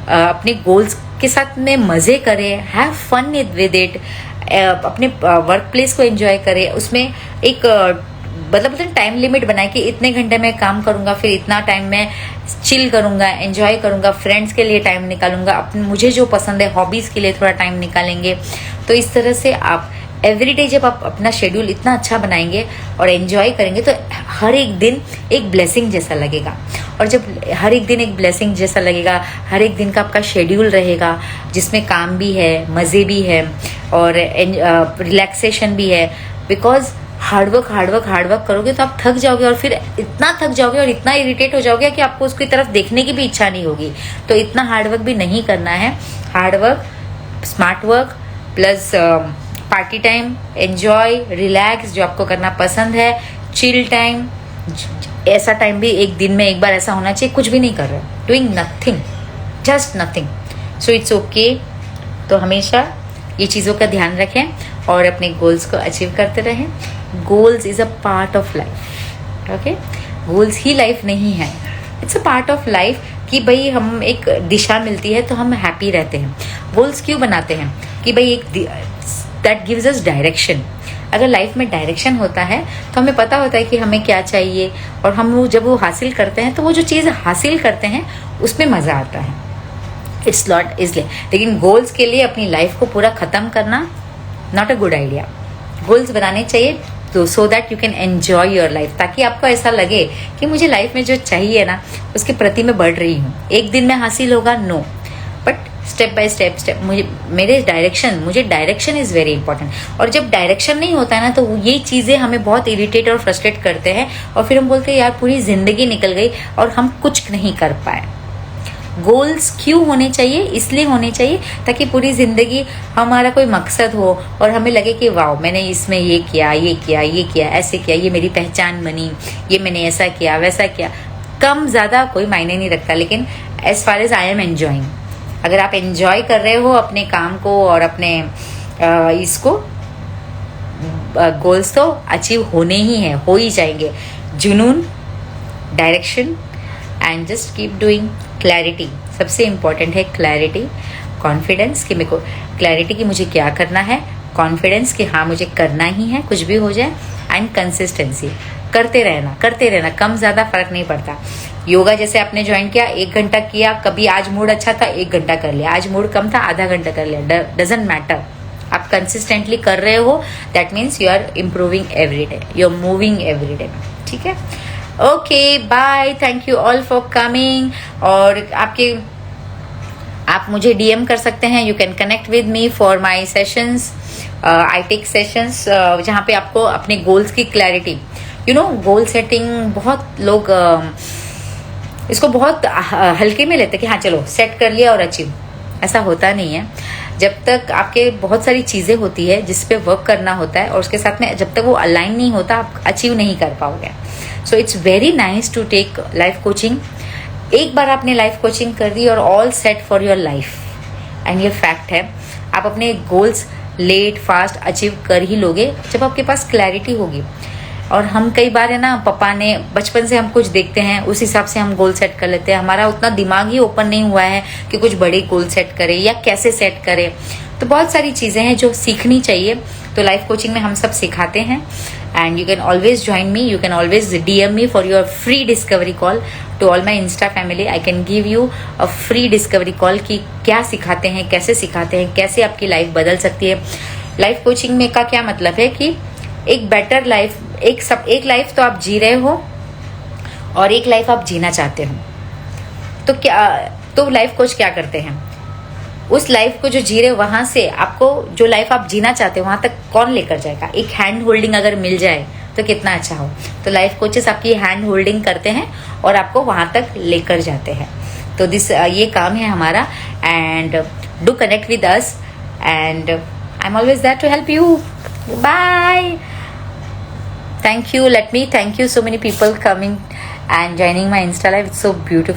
अपने गोल्स के साथ में मज़े करें, हैव फन विद इट, अपने वर्क प्लेस को एंजॉय करें। उसमें एक मतलब टाइम लिमिट बनाए कि इतने घंटे में काम करूंगा, फिर इतना टाइम में चिल करूंगा, एंजॉय करूंगा, फ्रेंड्स के लिए टाइम निकालूंगा, अपने मुझे जो पसंद है हॉबीज के लिए थोड़ा टाइम निकालेंगे। तो इस तरह से आप एवरीडे जब आप अपना शेड्यूल इतना अच्छा बनाएंगे और एंजॉय करेंगे तो हर एक दिन एक ब्लेसिंग जैसा लगेगा। और जब हर एक दिन एक ब्लेसिंग जैसा लगेगा, हर एक दिन का आपका शेड्यूल रहेगा जिसमें काम भी है, मज़े भी है और रिलैक्सेशन भी है। बिकॉज हार्डवर्क करोगे तो आप थक जाओगे, और फिर इतना थक जाओगे और इतना इरिटेट हो जाओगे कि आपको उसकी तरफ देखने की भी इच्छा नहीं होगी। तो इतना हार्डवर्क भी नहीं करना है। Hard work, smart work plus party time, enjoy, relax, जो आपको करना पसंद है, चिल टाइम। ऐसा टाइम भी एक दिन में एक बार ऐसा होना चाहिए, कुछ भी नहीं कर रहे, doing nothing, just nothing, so it's okay. तो हमेशा ये चीज़ों का ध्यान रखें और अपने गोल्स को अचीव करते रहें। Goals is a part of life, okay. Goals he life नहीं है, it's a part of life कि भाई हम एक दिशा मिलती है तो हम हैप्पी रहते हैं। गोल्स क्यों बनाते हैं कि भाई एक दैट गिव्स अस डायरेक्शन। अगर लाइफ में डायरेक्शन होता है तो हमें पता होता है कि हमें क्या चाहिए, और हम वो जब वो हासिल करते हैं तो वो जो चीज़ हासिल करते हैं उसमें मज़ा आता है। इट्स नॉट इसलिए, लेकिन गोल्स के लिए अपनी लाइफ को पूरा ख़त्म करना not a good idea. Goals बनाने चाहिए तो so that you can enjoy your life, ताकि आपको ऐसा लगे कि मुझे लाइफ में जो चाहिए ना उसके प्रति मैं बढ़ रही हूँ। एक दिन में हासिल होगा, no, but step by step मुझे डायरेक्शन इज़ वेरी इंपॉर्टेंट। और जब डायरेक्शन नहीं होता है ना तो ये चीज़ें हमें बहुत इरिटेट और फ्रस्ट्रेट करते हैं, और फिर हम बोलते हैं यार पूरी जिंदगी निकल गई और हम कुछ नहीं कर पाए। गोल्स क्यों होने चाहिए? इसलिए होने चाहिए ताकि पूरी ज़िंदगी हमारा कोई मकसद हो और हमें लगे कि वाह मैंने इसमें ये किया, ऐसे किया, ये मेरी पहचान बनी, ये मैंने ऐसा किया, वैसा किया। कम ज़्यादा कोई मायने नहीं रखता, लेकिन as far as I am enjoying, अगर आप एंजॉय कर रहे हो अपने काम को और अपने इसको, गोल्स तो अचीव होने ही हैं, हो ही जाएंगे। जुनून, direction and just keep doing. Clarity सबसे इम्पॉर्टेंट है, क्लैरिटी, कॉन्फिडेंस कि मेरे को क्लैरिटी कि मुझे क्या करना है, कॉन्फिडेंस कि हाँ मुझे करना ही है कुछ भी हो जाए, एंड कंसिस्टेंसी, करते रहना, कम ज़्यादा फर्क नहीं पड़ता। योगा जैसे आपने ज्वाइन किया, 1 घंटा किया, कभी आज मूड अच्छा था 1 घंटा कर लिया, आज मूड कम था आधा घंटा कर लिया, डजेंट मैटर। आप कंसिस्टेंटली कर रहे हो, that means you are improving every day, you are moving every day. ठीक है, okay, bye, thank you all for coming. और आप मुझे DM कर सकते हैं, you can connect with me for my sessions, I take sessions, जहाँ पे आपको अपने गोल्स की क्लैरिटी, गोल सेटिंग, बहुत लोग इसको बहुत हल्के में लेते हैं कि हाँ चलो सेट कर लिया और अचीव, ऐसा होता नहीं है। जब तक आपके बहुत सारी चीज़ें होती है जिस पे वर्क करना होता है, और उसके साथ में जब तक वो अलाइन नहीं होता आप अचीव नहीं कर पाओगे। So it's very nice to take life coaching. एक बार आपने लाइफ कोचिंग कर दी और all set for your life, and ये फैक्ट है, आप अपने गोल्स लेट फास्ट अचीव कर ही लोगे जब आपके पास क्लैरिटी होगी। और हम कई बार है ना, पापा ने बचपन से हम कुछ देखते हैं उस हिसाब से हम गोल सेट कर लेते हैं, हमारा उतना दिमाग ही ओपन नहीं हुआ है कि कुछ बड़े गोल सेट करें या कैसे सेट करें। तो बहुत सारी चीज़ें हैं जो सीखनी चाहिए, तो लाइफ कोचिंग में हम सब सिखाते हैं। And you can always join me, you can always DM me for your free discovery call to all my insta family. I can give you a free discovery call कि क्या सिखाते हैं, कैसे सिखाते हैं, कैसे आपकी लाइफ बदल सकती है। लाइफ कोचिंग में का क्या मतलब है कि एक बेटर लाइफ, एक लाइफ तो आप जी रहे हो और एक लाइफ आप जीना चाहते हो, तो लाइफ कोच क्या करते हैं, उस लाइफ को जो जी रहे हो वहां से आपको जो लाइफ आप जीना चाहते हो वहां तक कौन लेकर जाएगा। एक हैंड होल्डिंग अगर मिल जाए तो कितना अच्छा हो। तो लाइफ कोचेस आपकी हैंड होल्डिंग करते हैं और आपको वहां तक लेकर जाते हैं। तो ये काम है हमारा, and do connect with us, and I am always there to help you. Bye, Thank you. Let me thank you so many people coming and joining my Insta live. It's so beautiful.